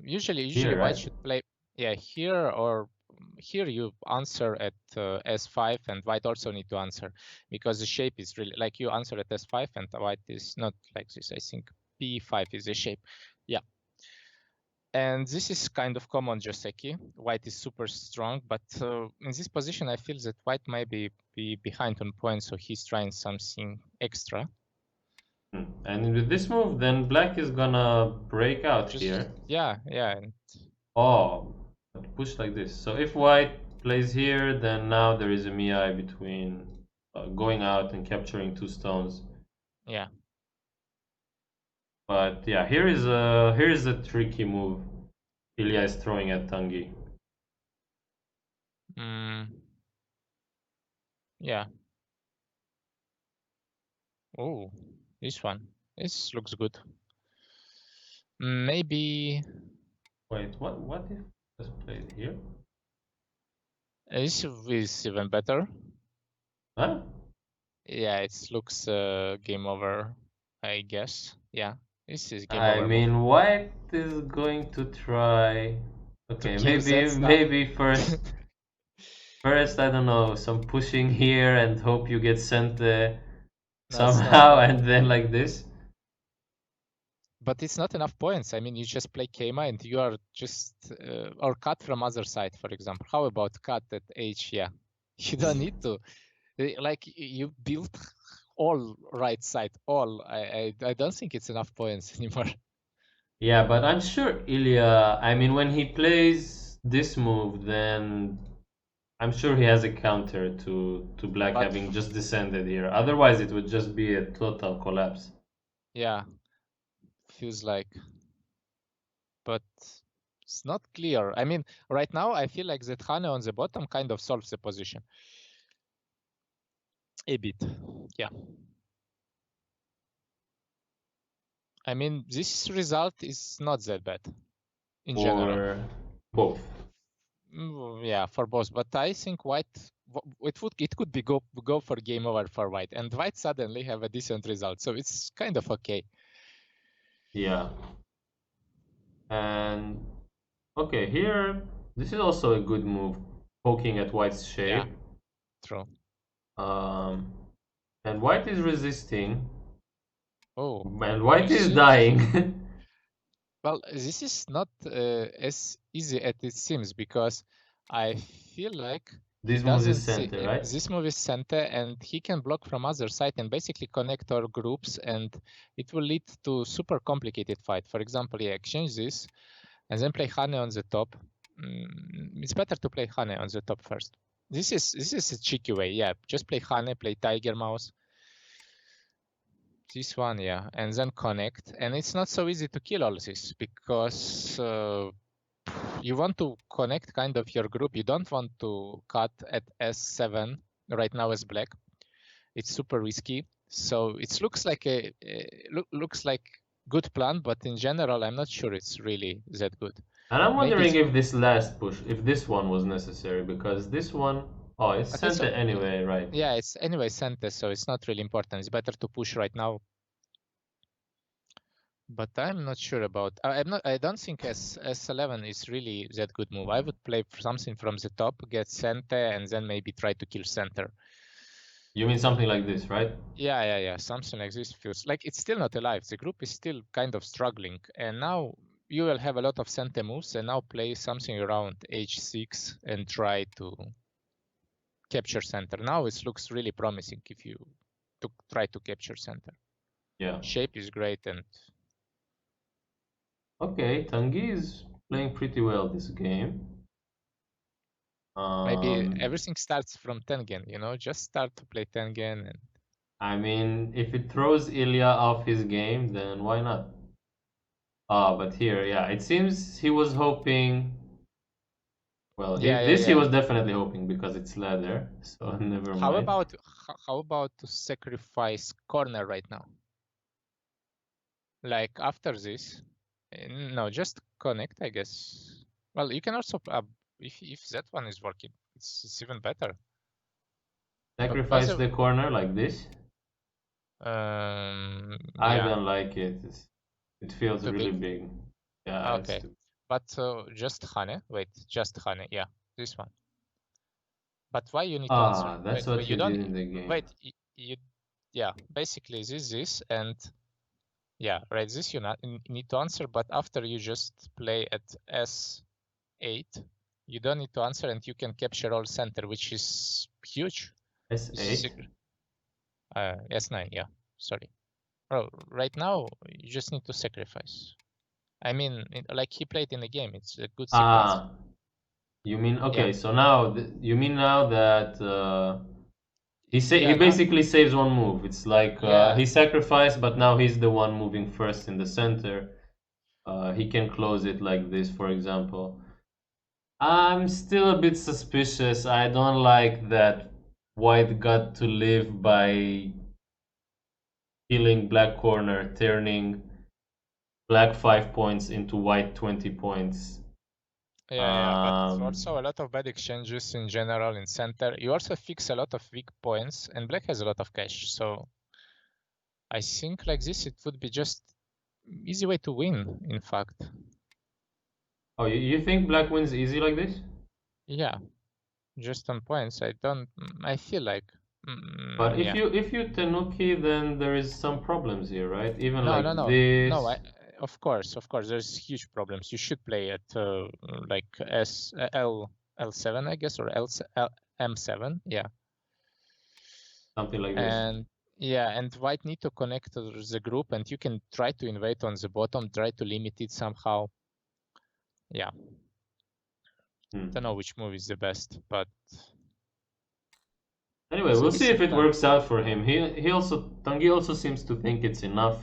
Usually here, white should play here, or here you answer at S5 and white also need to answer because the shape is really like you answer at S5 and white is not like this. I think P5 is the shape. Yeah. And this is kind of common Joseki. White is super strong, but in this position, I feel that white might be behind on points, so he's trying something extra. And with this move, then black is gonna break out here. Yeah. Oh, push like this. So if white plays here, then now there is a Miai between going out and capturing 2 stones. Yeah. But yeah, here is a tricky move Ilya is throwing at Tanguy. Yeah. Oh, this one. This looks good. Maybe Wait, what if this played here? this is even better. Huh? Yeah, it looks game over, I guess. Yeah, this is game I over move. mean, White is going to try. To Okay, kill maybe Zed first I don't know, some pushing here and hope you get sent That's not somehow, and then like this. But it's not enough points. I mean, you just play Keima and you are just or cut from other side, for example. How about cut at H? Yeah, you don't need to. Like you built all right side, all. I don't think it's enough points anymore. Yeah, but I'm sure Ilya. I mean, when he plays this move, then I'm sure he has a counter to Black But having just descended here. Otherwise, it would just be a total collapse. yeah, feels like. But it's not clear. I mean, right now I feel like that Hane on the bottom kind of solves the position a bit. Yeah. I mean, this result is not that bad in general. Or both. Yeah, for both. But I think White it could be go for game over for White, and White suddenly have a decent result, so it's kind of okay. Yeah. And okay, here this is also a good move, poking at White's Yeah, shape. true. Um, and White is resisting, Oh, and White this is is dying. well. This is not as easy as it seems because I feel like he This move is doesn't see center, right? this move is center, and he can block from other side and basically connect our groups, and it will lead to super complicated fight. For example, yeah, exchange this. And then play Hane on the top. It's better to play Hane on the top first. This is a cheeky way, yeah. Just play Hane, play Tiger Mouse. This one, yeah, and then connect. And it's not so easy to kill all this because you want to connect kind of your group. You don't want to cut at S7 right now as black. It's super risky. So it looks like looks like good plan, but in general, I'm not sure it's really that good. And I'm Maybe wondering if this last push, if this one was necessary, because this one, oh, it's but it's center anyway, right? yeah, it's anyway center, so it's not really important. It's better to push right now. But I'm not sure about. I don't think S11 is really that good move. I would play something from the top, get center, and then maybe try to kill center. You mean something like this, right? Yeah. Something like this feels like it's still not alive. The group is still kind of struggling, and now you will have a lot of center moves, and now play something around H6 and try to capture center. Now it looks really promising if you try to capture center. Yeah. Shape is great, and Okay, Tanguy is playing pretty well this game. maybe everything starts from Tengen, just start to play Tengen. And I mean, if it throws Ilya off his game, then why not? Ah, but here, yeah, it seems he was hoping. Well, this he yeah. was definitely hoping because it's ladder, so never How mind. about to sacrifice corner right now? Like after this, no, just connect, I guess. Well, you can also if that one is working, it's even better. Sacrifice the corner like this? I Yeah, don't like it. It feels too really big. big. Yeah, it's Okay, too. but just Hane. Wait, just Hane. Yeah, this one. But why you need to answer? Ah, that's Wait, what you you don't. did in the game. Wait, you. Yeah, basically this, and yeah, right. This you not need to answer, but after you just play at S8, you don't need to answer, and you can capture all center, which is huge. S8? S9, yeah. Sorry. Bro, right now you just need to sacrifice. I mean, like he played in the game, it's a good sequence. Ah, You mean okay? Yeah, So now you mean now that he yeah, now, basically saves one move. It's like yeah, he sacrificed, but now he's the one moving first in the center. He can close it like this, for example. I'm still a bit suspicious. I don't like that White got to live by killing Black corner, turning Black 5 points into White 20 points. yeah, but Um, also a lot of bad exchanges in general in center. You also fix a lot of weak points, and Black has a lot of cash, so I think like this it would be just easy way to win, in fact. oh, you think Black wins easy like this? Yeah, just on points. I feel like, But yeah. if you Tenuki, then there is some problems here, right? Even No, like no, no, no. this, Of course, there's huge problems. You should play at like L7, I guess, or M7. Yeah, something like this. and yeah, and White need to connect to the group, and you can try to invade on the bottom, try to limit it somehow. Yeah, Hmm. don't know which move is the best, but Anyway, it's a we'll see if decent it plan. works out for him. He also Tanguy also seems to think it's enough.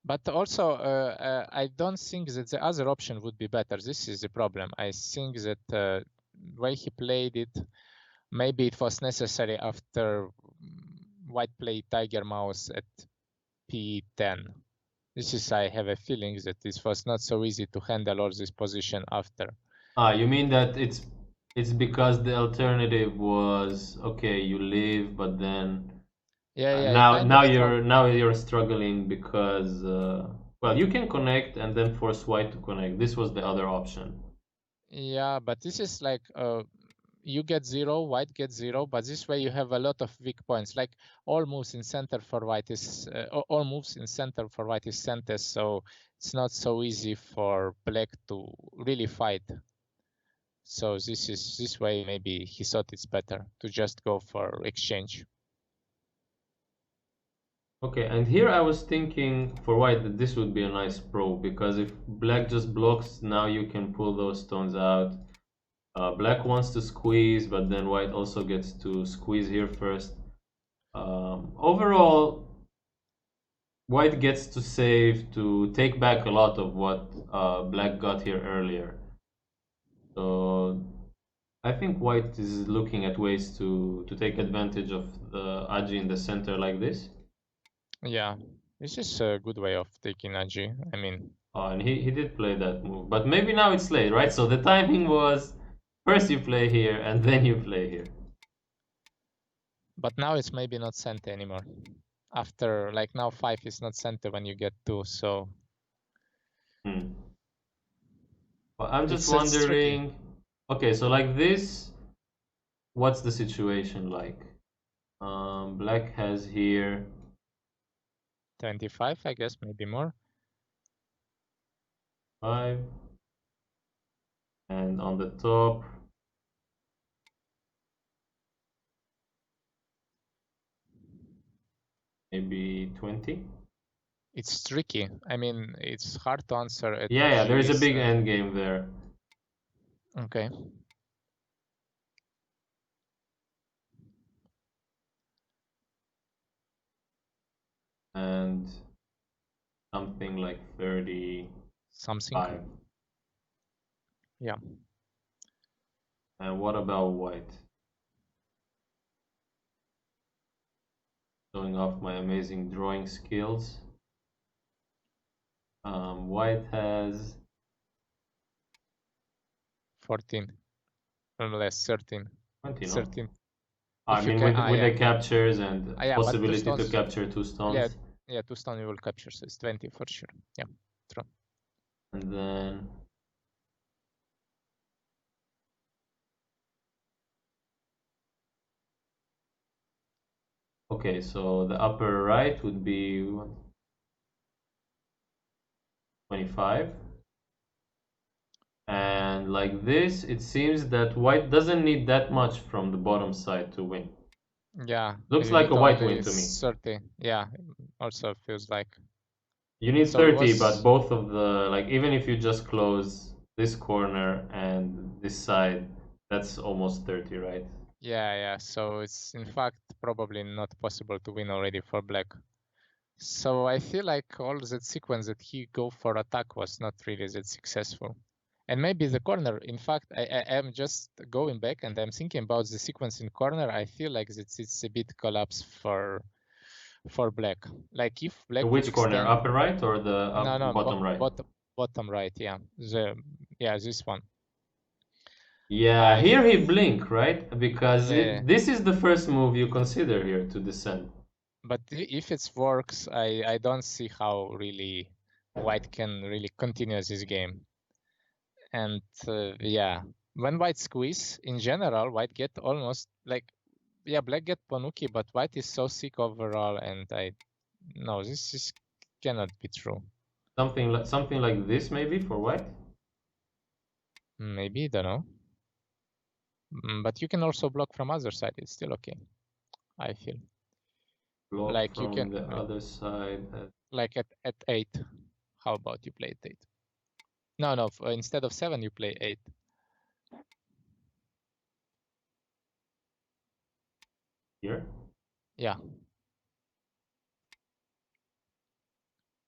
But also, I don't think that the other option would be better. This is the problem. I think that way he played it, maybe it was necessary after White played Tiger Mouse at P10. This is, I have a feeling that this was not so easy to handle all this position after. Ah, you mean that it's because the alternative was okay, you leave, but then Yeah, yeah, he now kind of struck. now you're struggling because well, you can connect and then force White to connect. This was the other option. Yeah, but this is like you get 0, White gets 0, but this way you have a lot of weak points. Like all moves in center for White is all moves in center for White is centers, so it's not so easy for Black to really fight. So this way maybe he thought it's better to just go for exchange. Okay, and here I was thinking for White that this would be a nice pro because if Black just blocks, now you can pull those stones out. Black wants to squeeze, but then White also gets to squeeze here first. Overall, White gets to save to take back a lot of what Black got here earlier. So I think White is looking at ways to take advantage of the Aji in the center like this. Yeah, this is a good way of taking Aji. I mean, Oh, and he did play that move, but maybe now it's late, right? So the timing was first you play here and then you play here. but now it's maybe not center anymore. After like now 5 is not center when you get 2, so Hmm. Well, I'm just it's tricky. wondering. Okay, so like this, what's the situation like? Black has here 25, I guess, maybe more. 5, and on the top maybe 20. It's tricky. I mean, it's hard to answer at Yeah, there is a GG's. big end game there. Okay. And something like 35. Something. Yeah. And what about White? Showing off my amazing drawing skills. White has 14. Less 13. 20, no? 13. I If you mean, can, with yeah. the captures and Yeah, but 2 possibility to stones. capture 2 Yeah, stones. yeah, 2 stone you will capture, so it's 20 for sure. Yeah, true. And then okay, so the upper right would be 25. And like this, it seems that White doesn't need that much from the bottom side to win. Yeah, Looks you like a need White only win to me. 30. Yeah, also feels like. You need So it 30, but was, both of the, like, even if you just close, this corner and this side, that's almost 30, right? Yeah. So it's in fact probably not possible to win already for black. So I feel like all that sequence that he go for attack was not really that successful. And maybe the corner, in fact, I am just going back and I'm thinking about the sequence in corner. I feel like it's a bit collapse for black. Like if black would Which corner, extend, upper right or the no, bottom right? bottom right, yeah, this one. Yeah, I here he blink, right? Because yeah, this is the first move you consider here to descend. but if it works, I don't see how really white can really continue this game. And yeah, when white squeeze, in general, white get almost like, yeah, black get Ponuki, but white is so sick overall, and no, this cannot be true. Something like this maybe for white. Maybe, don't know. But you can also block from other side. It's still okay, I feel. Block Like you from can, the other side. like at 8. How about you play at 8? No, instead of 7, you play 8. Here. Yeah.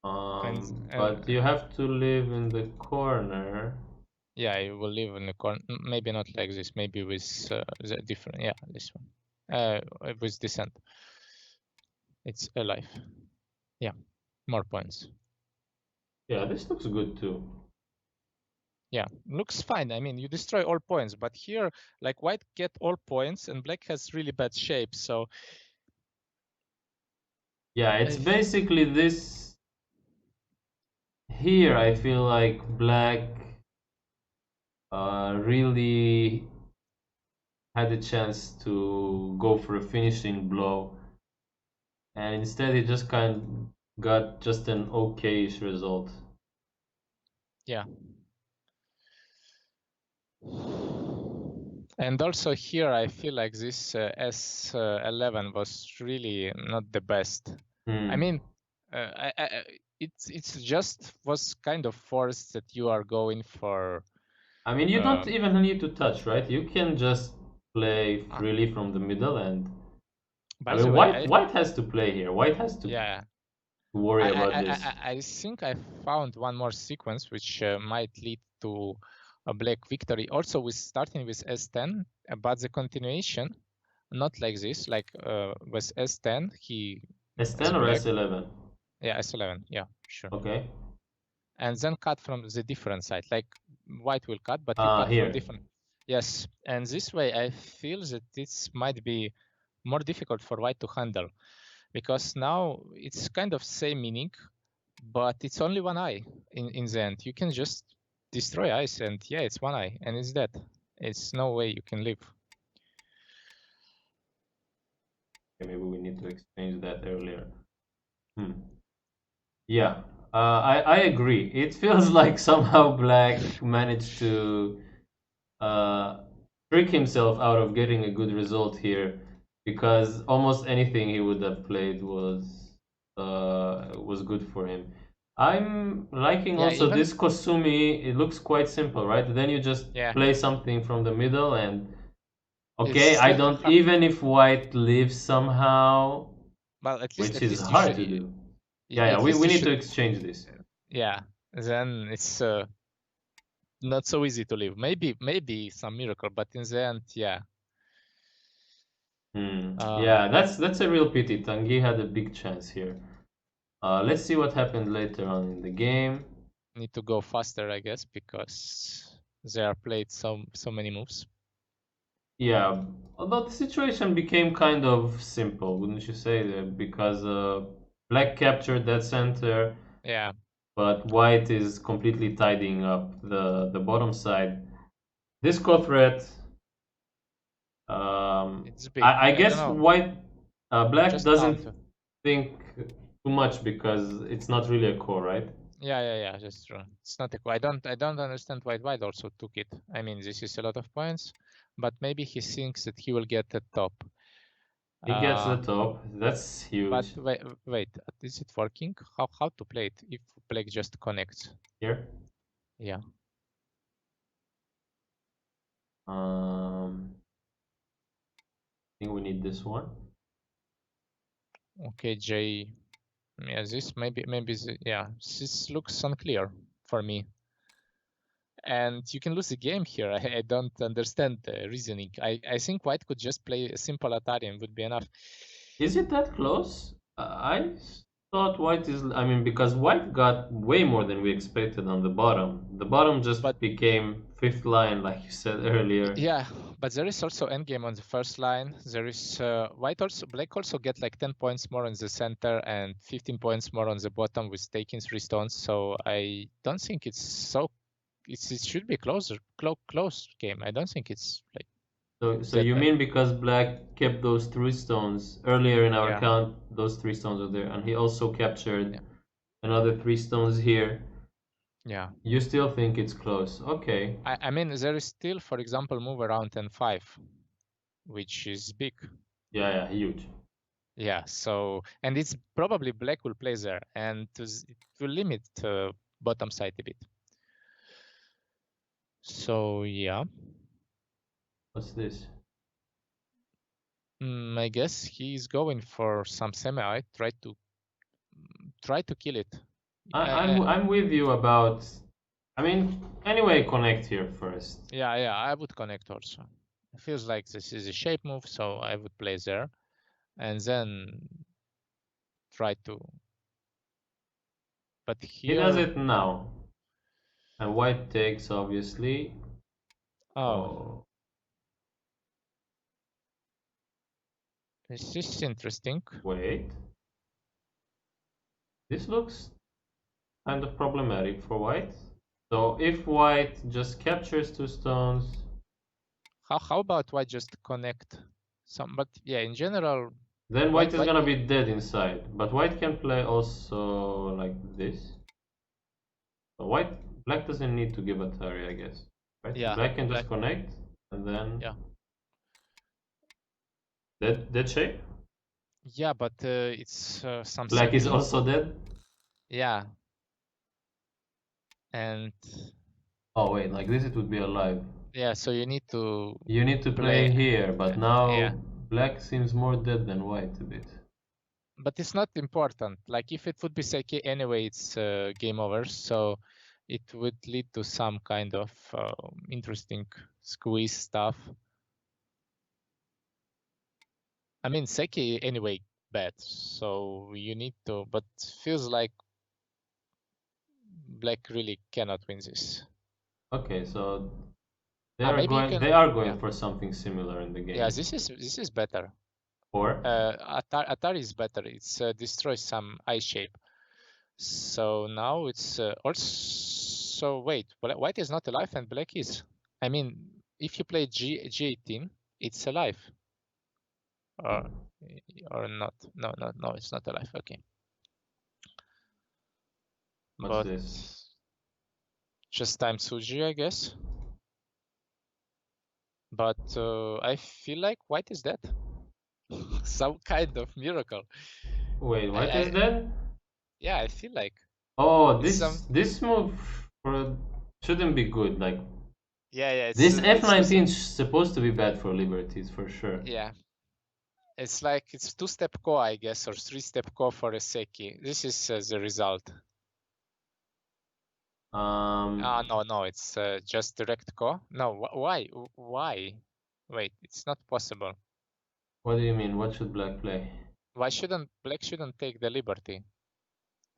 But you have to live in the corner. Yeah, you will live in the corner. Maybe not like this. Maybe with the different. Yeah, this one. With descent. It's alive. Yeah, more points. Yeah, this looks good too. Yeah, looks fine. I mean, you destroy all points, but here, like white get all points and black has really bad shape. So yeah, it's basically this. Here, I feel like black really had a chance to go for a finishing blow, and instead he just kind of got just an okayish result. yeah. And also here, I feel like this S11 was really not the best. I mean, it's just was kind of forced that you are going for. I mean, you don't even need to touch, right? You can just play freely from the middle, and By I the mean, way, white has to play here. White has to yeah, worry about this. I think I found one more sequence which might lead to a black victory. Also, with starting with S10, but the continuation, not like this. Like with S10, he S10 or black. S11? Yeah, S11. Yeah, sure. Okay. And then cut from the different side. Like white will cut, but you cut Here. from different. Yes, and this way I feel that this might be more difficult for white to handle, because now it's kind of same meaning, but it's only one eye in the end. You can just destroy eyes, and yeah, it's one eye, and it's dead. It's no way you can live. Okay, maybe we need to exchange that earlier. Yeah, I agree. It feels like somehow Black managed to trick himself out of getting a good result here, because almost anything he would have played was good for him. I'm liking also even this Kosumi. It looks quite simple, right? Then you just play something from the middle, and okay, I don't even if white lives somehow, well, at least which is hard to do. Yeah, we need to exchange this. Yeah, then it's not so easy to live. Maybe some miracle, but in the end, yeah. Yeah, that's a real pity. Tanguy had a big chance here. Let's see what happened later on in the game. Need to go faster, I guess, because they are played so many moves. Yeah, although the situation became kind of simple, wouldn't you say? Because black captured that center. Yeah. But white is completely tidying up the bottom side. This co-threat, it's big. I guess white, black Just doesn't think too much because it's not really a core, right? Yeah, that's true. It's not a core. I don't understand why white also took it. I mean, this is a lot of points, but maybe he thinks that he will get the top. He gets the top. That's huge. But wait, is it working? How to play it if black just connects? Here? Yeah. I think we need this one. Okay, J. Yeah, this maybe yeah, this looks unclear for me. And you can lose the game here. I don't understand the reasoning. I think white could just play a simple Atari and would be enough. Is it that close? I thought white is. I mean, because white got way more than we expected on the bottom. The bottom just But became fifth line, like you said earlier. yeah, but there is also endgame on the first line. There is black also get like 10 points more on the center and 15 points more on the bottom with taking 3 stones. So I don't think it's so. It should be close game. I don't think it's like So that you bad. mean because black kept those 3 stones earlier in our Yeah, count, those 3 stones were there, and he also captured yeah, another 3 stones here. yeah. You still think it's close? Okay. I mean, there is still, for example, move around and 5, which is big. Yeah, huge. Yeah, so, and it's probably black will play there, and it will limit bottom side a bit. So, yeah. What's this? I guess he's going for some semi. Try to kill it. I'm with you about. I mean, anyway, connect here first. Yeah, I would connect also. It feels like this is a shape move, so I would play there, and then try to. But He does here, it now, and white takes obviously. oh, this is interesting. Wait. This looks kind of problematic for white. So if white just captures 2 stones, How about white just connect some? But yeah, in general, then white white is gonna be dead inside. But white can play also like this. So black doesn't need to give Atari, I guess. Right? yeah, Black can just connect and then yeah, dead shape. yeah, but it's some Black is semi. also dead. Yeah, and Oh wait, like this it would be alive. yeah, so you need to You need to play play. here, but Yeah, now black seems more dead than white a bit. but it's not important. Like if it would be Seki anyway, it's game over. So it would lead to some kind of interesting squeeze stuff. I mean, Seki anyway bad, so you need to. But feels like black really cannot win this. Okay, so they Maybe you can. are going Yeah, for something similar in the game. yeah. This is better. Or Atari is better. It's destroys some eye shape. So now it's also wait. White is not alive and black is. I mean, if you play G18, it's alive. Or not? No. It's not alive. Okay. what's But this? just time Suji, I guess. But I feel like white is dead. Some kind of miracle. Wait, white is dead? Yeah, I feel like. Oh, It's this move shouldn't be good. Like yeah. this It's F19 is supposed to be bad for liberties for sure. yeah. It's like it's 2-step ko, I guess, or 3-step ko for a Seki. This is the result. No, it's just direct ko. No, why? Wait, it's not possible. What do you mean? What should black play? Why shouldn't black take the liberty?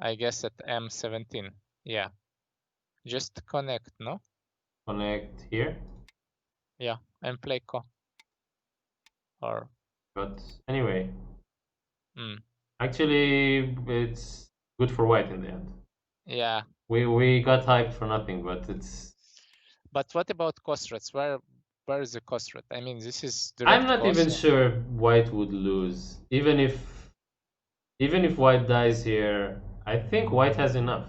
I guess at M17. Yeah, just connect, no? Connect here? Yeah, and play ko. Or But anyway, mm. actually, it's good for white in the end. Yeah. We got hyped for nothing, but it's. But what about cost rates? Where is the cost rate? I mean, this is direct. I'm not even sure white would lose, even if white dies here. I think white has enough.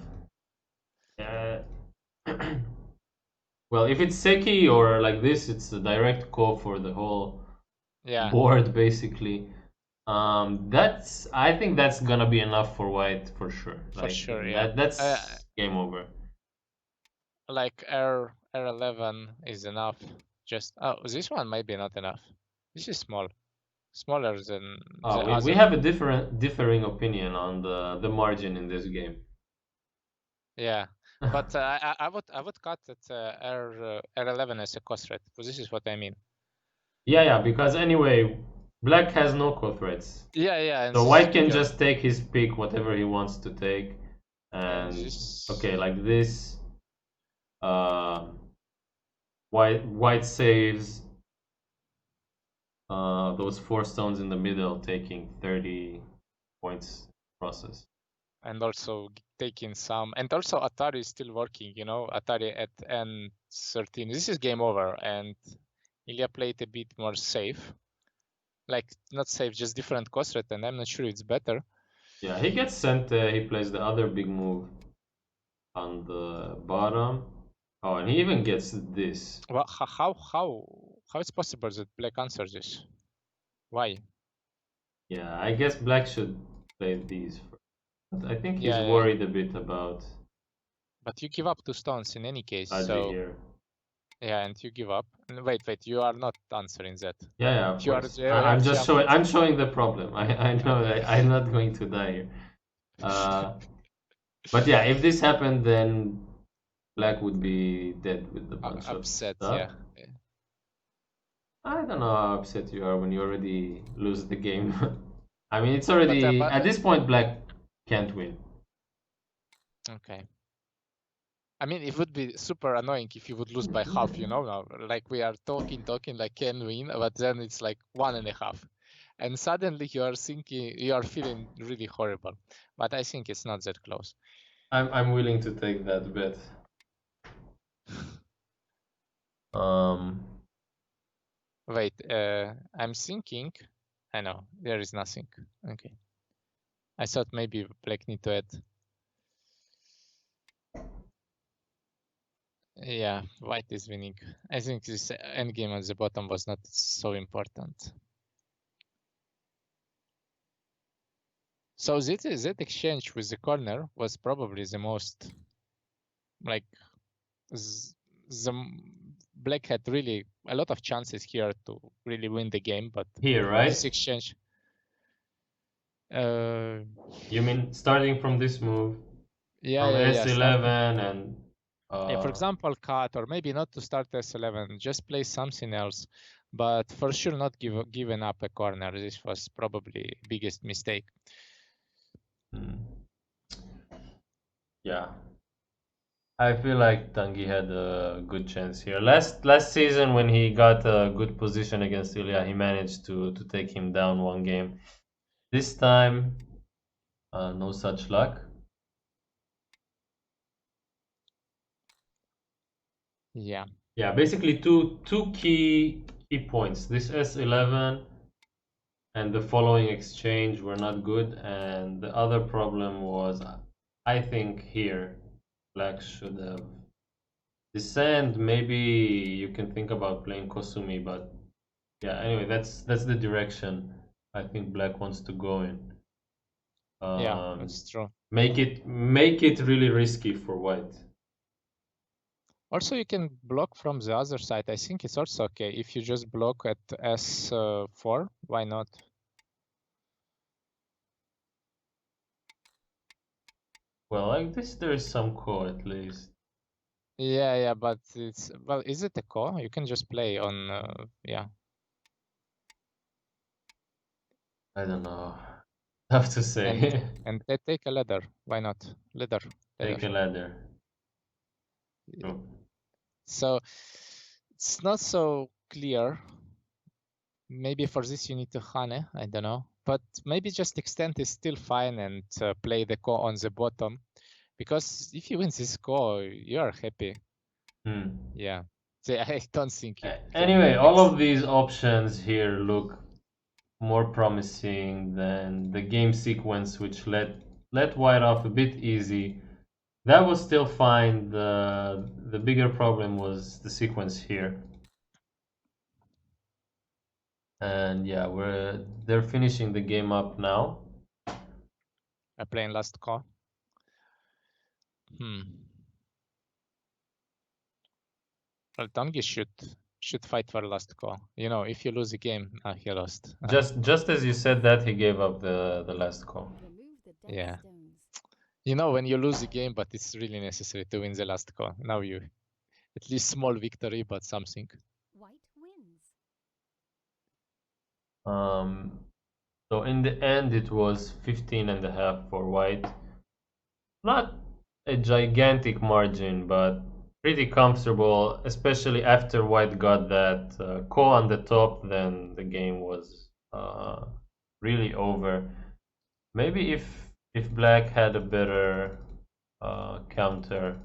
Well, if it's Seki or like this, it's a direct call for the whole board, basically. I think that's gonna be enough for white for sure. For sure, yeah. That's game over. Like R11 is enough. Just this one might be not enough. This is small, smaller than the Oh, we other. have a differing opinion on the margin in this game. Yeah, but I would cut it R11 as a cost rate. So this is what I mean. Yeah, because anyway, black has no core threats. Yeah, and So this is white can bigger. just take his pick, whatever he wants to take, And and this. okay, like this. White saves those 4 stones in the middle, taking 30 points process. And also taking some, and also Atari is still working, you know, Atari at N13. This is game over, and Ilya played a bit more safe. Like, not safe, just different cost rate, and I'm not sure it's better. Yeah, he gets sent, he plays the other big move on the bottom. Oh, and he even gets this. Well, how it's possible that black answers this? Why? Yeah, I guess black should play these first. But I think he's Yeah, worried a bit about but you give up 2 stones in any case, Aji so here. yeah, and you give up. Wait, you are not answering that. Yeah, of You are course. I'm just showing. I'm showing the problem. I know. Okay. I'm not going to die here. But yeah, if this happened, then black would be dead with the bunch of Upset, stuff. yeah. I don't know how upset you are when you already lose the game. I mean, it's already But at this point black can't win. okay. I mean, it would be super annoying if you would lose by half, you know, now. Like we are talking, like can win, but then it's like 1.5. And suddenly you are thinking, you are feeling really horrible. But I think it's not that close. I'm willing to take that bet. Wait, I'm thinking. I know, there is nothing. Okay. I thought maybe black need to add. Yeah, white is winning. I think this endgame at the bottom was not so important. So that exchange with the corner was probably the most, like, the black had really a lot of chances here to really win the game, but here, right? this exchange. You mean starting from this move? Yeah, From yeah. S11 and. Yeah, for example, cut, or maybe not to start S11, just play something else, but for sure not giving up a corner. This was probably biggest mistake. Yeah, I feel like Tanguy had a good chance here. Last season, when he got a good position against Ilya, he managed to take him down 1 game. This time, no such luck. Yeah. Yeah, basically two key points. This S11 and the following exchange were not good, and the other problem was, I think here, black should have descend. Maybe you can think about playing Kosumi, but yeah. Anyway, that's the direction I think black wants to go in. Yeah, that's true. Make it really risky for white. Also, you can block from the other side. I think it's also okay if you just block at S4. Why not? Well, like this, there is some core at least. Yeah, but it's, well, is it a core? You can just play on, yeah. I don't know. Tough to say. And they take a ladder. Why not? Ladder. Take a ladder. True. So it's not so clear. Maybe for this you need to Hane, I don't know. But maybe just extend is still fine and play the core on the bottom. Because if you win this core, you are happy. Yeah. So I don't think you Anyway, all of these options here look more promising than the game sequence, which let white off a bit easy. That was still fine. The bigger problem was the sequence here. And yeah, they're finishing the game up now. I'm playing last core. Well, Tanguy should should fight for last call. You know, if you lose a game, he lost. Just as you said that, he gave up the last call. Yeah. You know, when you lose a game, but it's really necessary to win the last call. Now you, at least small victory, but something. So in the end, it was 15.5 for white. Not a gigantic margin, but pretty comfortable, especially after white got that call on the top. Then the game was really over. Maybe if black had a better counter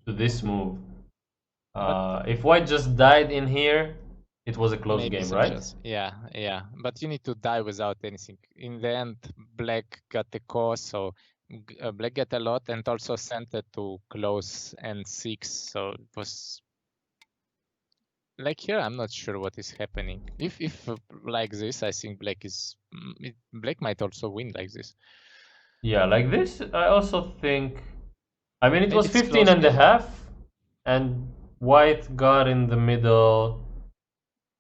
to this move, if white just died in here, it was a close Maybe game, some right? chance. Yeah, yeah. But you need to die without anything. In the end, black got the call, so black got a lot and also sent it to close and 6. So it was like here. I'm not sure what is happening. If like this, I think black is black might also win like this. Yeah, like this, I also think. I mean, it Maybe was it's 15 close and a game. half, and white got in the middle.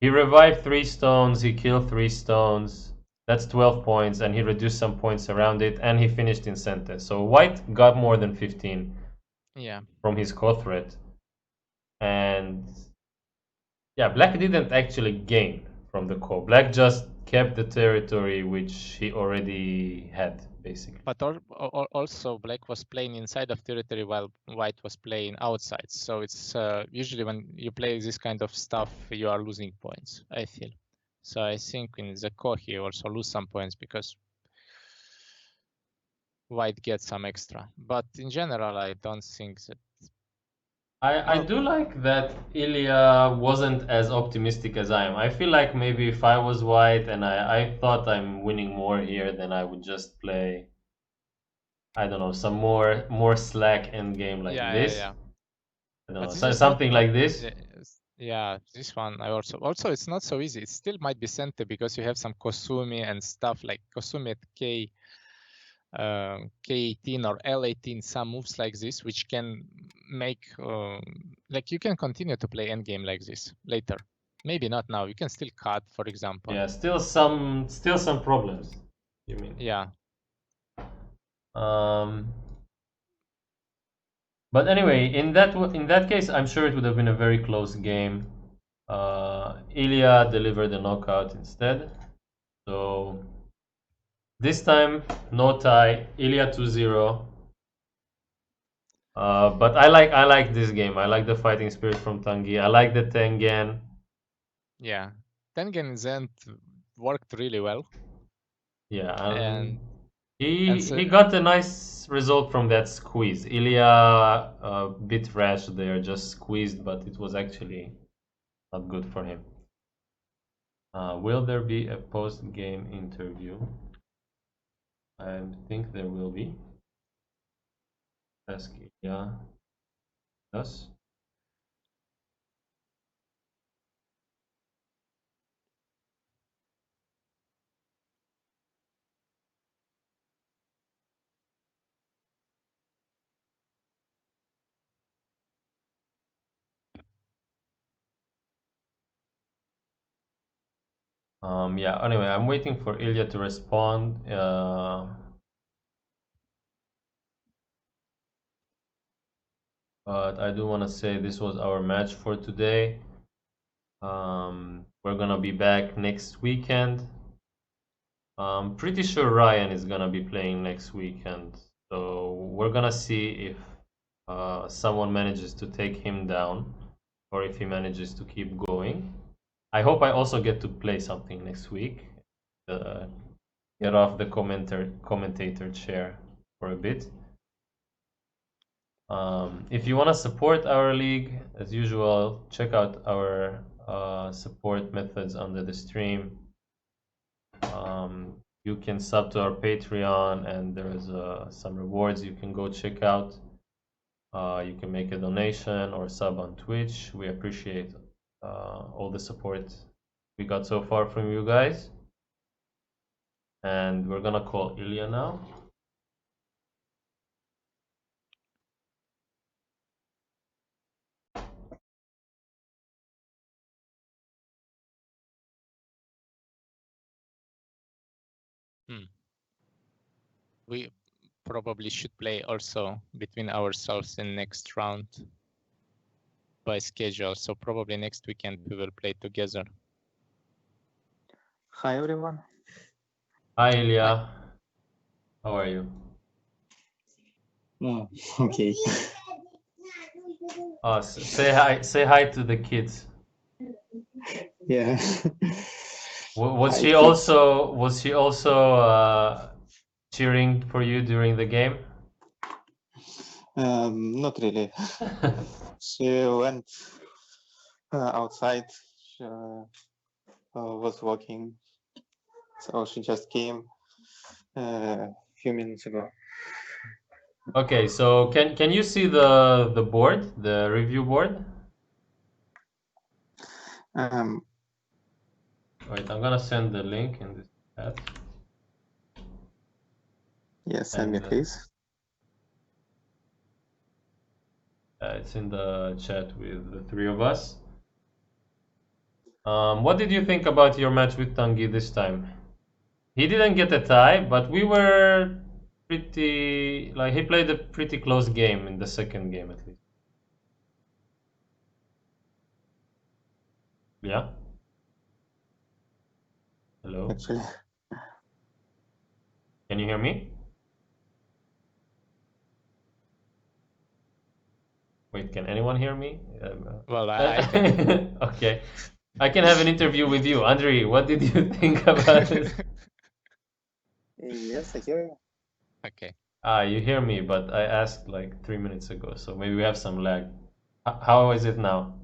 He revived 3 stones, he killed 3 stones. That's 12 points, and he reduced some points around it, and he finished in center. So white got more than 15 Yeah. from his core threat. And yeah, black didn't actually gain from the core. Black just kept the territory which he already had, basically. But also black was playing inside of territory while white was playing outside. So it's usually when you play this kind of stuff, you are losing points, I feel. So I think in the core he also lose some points because white gets some extra. But in general, I don't think that. I do like that Ilya wasn't as optimistic as I am. I feel like maybe if I was white and I thought I'm winning more here, then I would just play, I don't know, some more slack end game like Yeah, yeah, this. yeah. I don't But know, this is something not like this. yeah, this one I also it's not so easy. It still might be center because you have some Kosumi and stuff like Kosumi at K18 or L18, some moves like this, which can make like you can continue to play endgame like this later. Maybe not now. You can still cut, for example. Yeah, still some problems. You mean? Yeah. Um, but anyway, in that case, I'm sure it would have been a very close game. Ilya delivered a knockout instead. So this time, no tie. Ilya 2-0. But I like this game. I like the fighting spirit from Tanguy. I like the Tengen. Yeah. Tengen then worked really well. Yeah, And so, he got a nice result from that squeeze. Ilya a bit rash there, just squeezed, but it was actually not good for him. Will there be a post-game interview? I think there will be. Ask Ilya. Yes. Yeah, anyway, I'm waiting for Ilya to respond. But I do want to say this was our match for today. We're gonna be back next weekend. I'm pretty sure Ryan is gonna be playing next weekend, so we're gonna see if someone manages to take him down or if he manages to keep going. I hope I also get to play something next week. Get off the commentator chair for a bit. If you want to support our league, as usual, check out our support methods under the stream. You can sub to our Patreon, and there's some rewards you can go check out. You can make a donation or sub on Twitch. We appreciate all the support we got so far from you guys. And we're gonna call Ilya now. We probably should play also between ourselves in next round by schedule. So probably next weekend we will play together. Hi everyone. Hi, Ilya. How are you? Oh, okay. Say hi to the kids. Yeah. Was Hi, she kids. also cheering for you during the game? Not really. She went outside. She was walking, so she just came a few minutes ago. Okay, so can you see the board, the review board? Wait, I'm gonna send the link in this chat. Yes, send me please. It's in the chat with the three of us. What did you think about your match with Tanguy this time? He didn't get a tie, but we were pretty like he played a pretty close game in the second game at least. Yeah. Hello. Actually, Can you hear me? Wait, can anyone hear me? Well, I can. Okay. I can have an interview with you. Andrei, what did you think about it? yes, I hear you. Okay. You hear me, but I asked like 3 minutes ago, so maybe we have some lag. How is it now?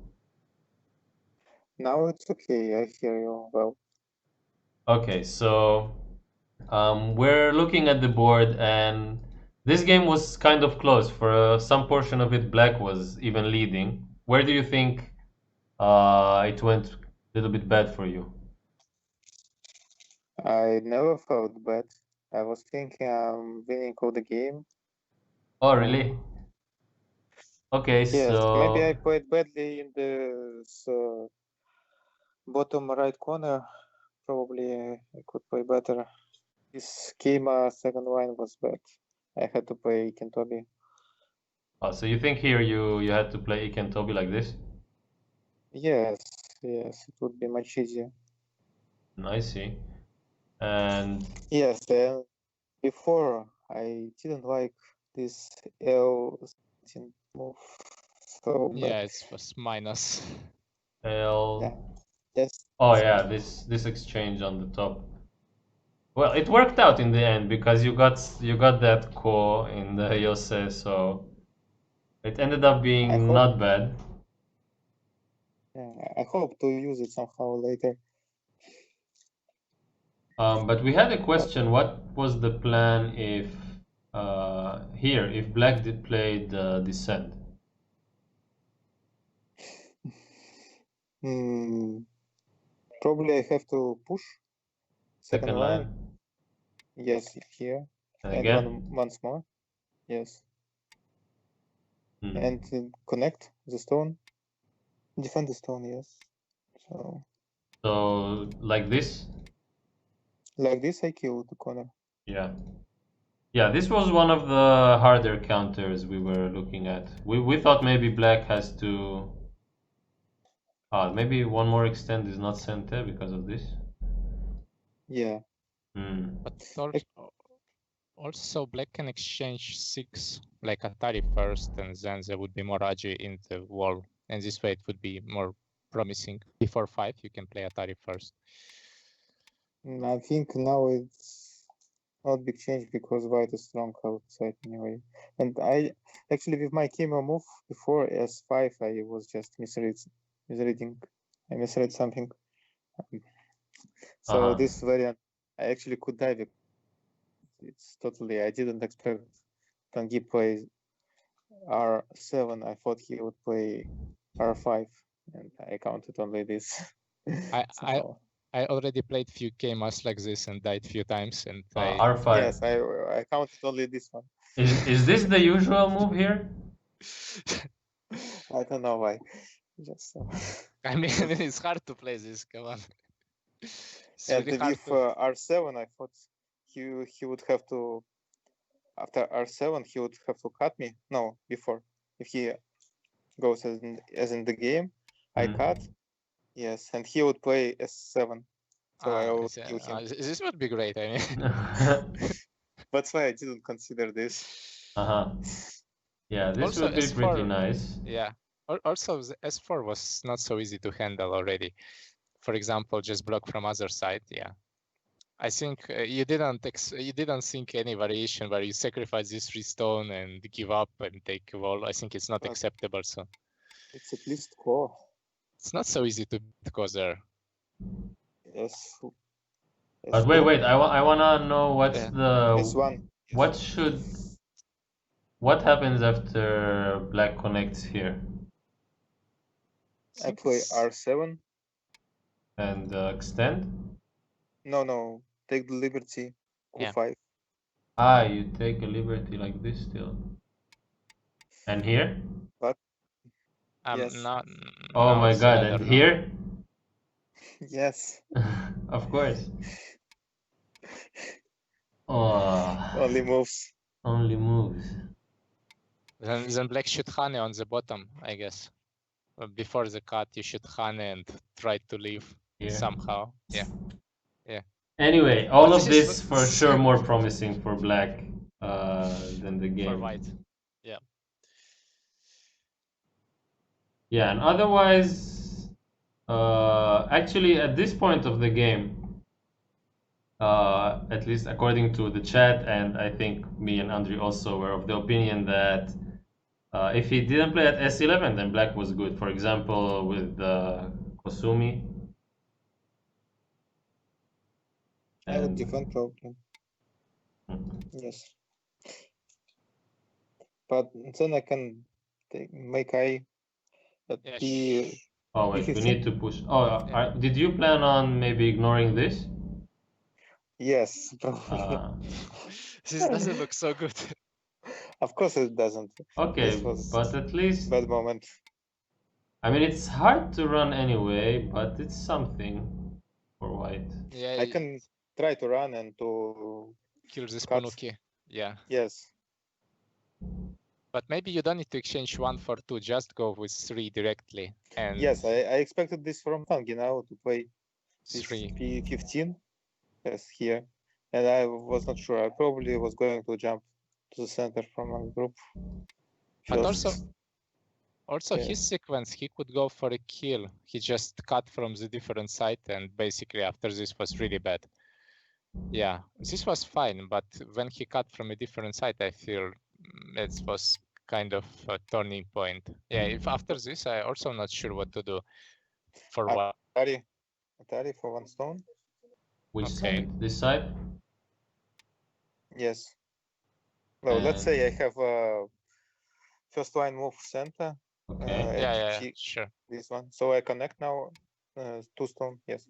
Now it's okay. I hear you well. Okay, so we're looking at the board, and this game was kind of close. For some portion of it, Black was even leading. Where do you think it went a little bit bad for you? I never felt bad. I was thinking I'm winning all the game. Oh, really? Okay, Yes, maybe I so played badly in the bottom right corner. Probably I could play better. This schema second line was bad. I had to play Kentobi. so you think here you had to play Iken Toby like this? Yes, yes, it would be much easier. I see. And Yes, before I didn't like this L move so bad. Yeah, it was minus. L. Yeah, yes. Oh yeah, this exchange on the top. Well, it worked out in the end because you got that core in the Yose, so it ended up I being hope, not bad. I hope to use it somehow later. But we had a question: what was the plan if here if Black did play the Descent? Probably I have to push second Second line. line. Yes, here. And And again? once more. Yes. Hmm. And connect the stone. Defend the stone, yes. So like this? Like this, I kill the corner. Yeah. Yeah, this was one of the harder counters we were looking at. We thought maybe Black has to maybe one more extend is not sent there because of this. Yeah. But also Black can exchange 6 like Atari first, and then there would be more Agi in the wall, and this way it would be more promising. Before 5, you can play Atari first. I think now it's not big change because white is strong outside anyway. And I actually with my chemo move before S5 I was just misreading. I misread something. So this variant I actually could dive it. It's totally I didn't expect Tanguy plays R7. I thought he would play R5 and I counted only this. I already played few KMAs like this and died few times, and R5. Yes, I counted only this one. Is this the usual move here? I don't know why. Just so. I mean, it's hard to play this. Come on. And really with R7, I thought he would have to, after r7 he would have to cut me. No, before, if he goes as in the game, I cut. Yes, and he would play s7, so I would kill him. This would be great. I mean, That's why I didn't consider this. Yeah, this Also, would be S4 pretty nice. yeah. Also, the S4 was not so easy to handle already. For example, just block from other side. Yeah, I think you didn't think any variation where you sacrifice this 3 stone and give up and take a wall. I think it's not But acceptable. So it's at least core. it's not so easy to go there. Yes. But wait, I wanna know what's the S1. what happens after black connects here? I play r7. And extend? No, take the liberty, q5. Ah, you take a liberty like this still. And here? But yes. Not, oh no, my it's god, better and now. here? Yes. Of course. Oh, Only moves. only moves. Then black should Hane on the bottom, I guess. Before the cut, you should Hane and try to leave somehow. Yeah. Anyway, all But of this for sure more promising for black than the game. For white. Yeah. Yeah, and otherwise, actually at this point of the game, at least according to the chat, and I think me and Andri also were of the opinion that if he didn't play at S11, then black was good. For example, with Kosumi. I would defend probably. Yes. But then I can make I at the. Oh wait, we need to push. Oh, did you plan on maybe ignoring this? Yes, probably. This doesn't look so good. Of course it doesn't. Okay, This was but at least bad moment. I mean, it's hard to run anyway, but it's something for white. Yeah, I can try to run and to kill this Panuki. Yeah. Yes. But maybe you don't need to exchange 1 for 2. Just go with 3 directly. And yes, I expected this from Tanguy now to play 3 P15. Yes, here, and I was not sure. I probably was going to jump to the center from a group. But also his sequence, he could go for a kill. He just cut from the different side, and basically after this was really bad. Yeah, this was fine, but when he cut from a different side, I feel it was kind of a turning point. Yeah, if after this, I also not sure what to do. For what? Atari for 1 stone. Which side? This side? Yes. Well, let's say I have first line move center. Okay. Yeah, sure. This one. So I connect now 2 stone. Yes.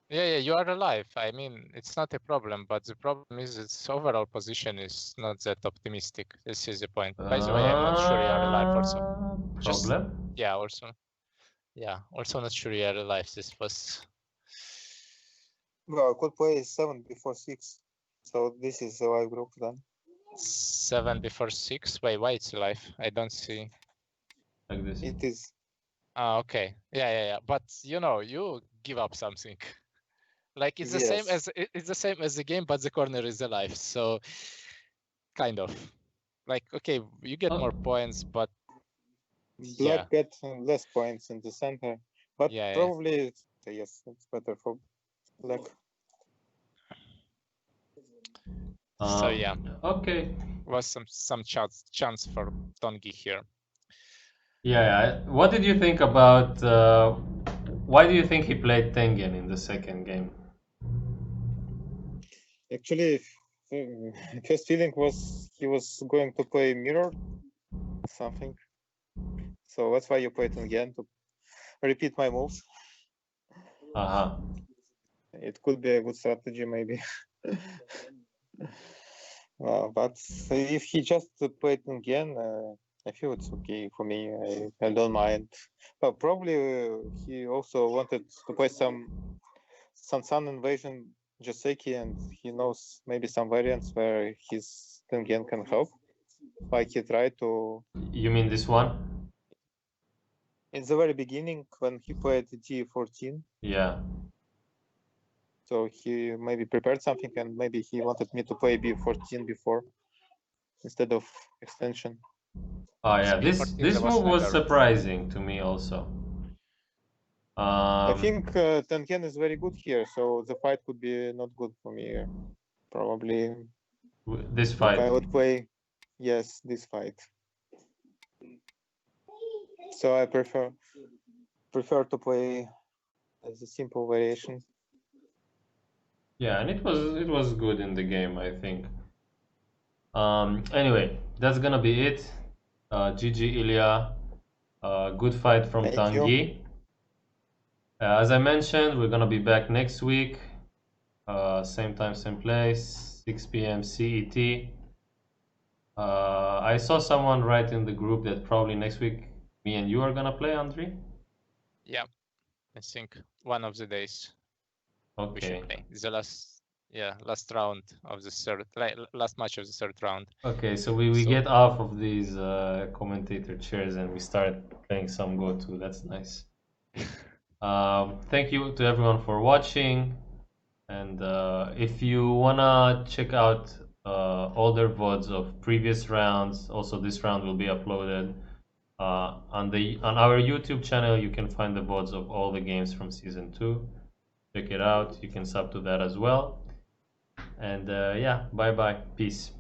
Yeah, you are alive. I mean, it's not a problem, but the problem is its overall position is not that optimistic. This is the point. By the way, I'm not sure you are alive also. Problem? Yeah, also not sure you are alive. This was... Well, I could play 7 before 6. So this is a live group then. 7 before 6? Wait, why it's alive? I don't see. Like this. It is. Ah, okay. Yeah. But you give up something. Like it's the same as the game, but the corner is alive. So kind of. Like, okay, you get more points, but Black get less points in the center. But probably yes, it's better for black. So yeah. Okay. Was some chance for Tanguy here. Yeah. What did you think about why do you think he played Tengen in the second game? Actually, first feeling was he was going to play mirror something. So that's why you played Tengen, to repeat my moves. It could be a good strategy maybe. But if he just played Tengen, I feel it's okay for me. I don't mind. But probably he also wanted to play some Sun Invasion Joseki, and he knows maybe some variants where his Tengen can help. Like he tried to You mean this one? in the very beginning when he played D14. Yeah. So he maybe prepared something, and maybe he wanted me to play B14 before instead of extension. Oh yeah, Speed this 14 this was move was never- surprising to me also. I think Tengen is very good here, so the fight could be not good for me. Probably This if fight. I would play, yes, this fight. So I prefer to play as a simple variation. Yeah, and it was good in the game, I think. Anyway, that's gonna be it. GG Ilya. Good fight from Thank you. Tanguy. As I mentioned, we're gonna be back next week. Same time, same place, 6 p.m. CET. I saw someone write in the group that probably next week me and you are gonna play, Andri. Yeah, I think one of the days we Okay. should play. The last round of the third, last match of the third round. Okay, so we So- get off of these commentator chairs and we start playing some Go 2. That's nice. Thank you to everyone for watching. And if you wanna check out older VODs of previous rounds, also this round will be uploaded on our YouTube channel. You can find the VODs of all the games from season 2. Check it out. You can sub to that as well. And yeah, bye bye. Peace.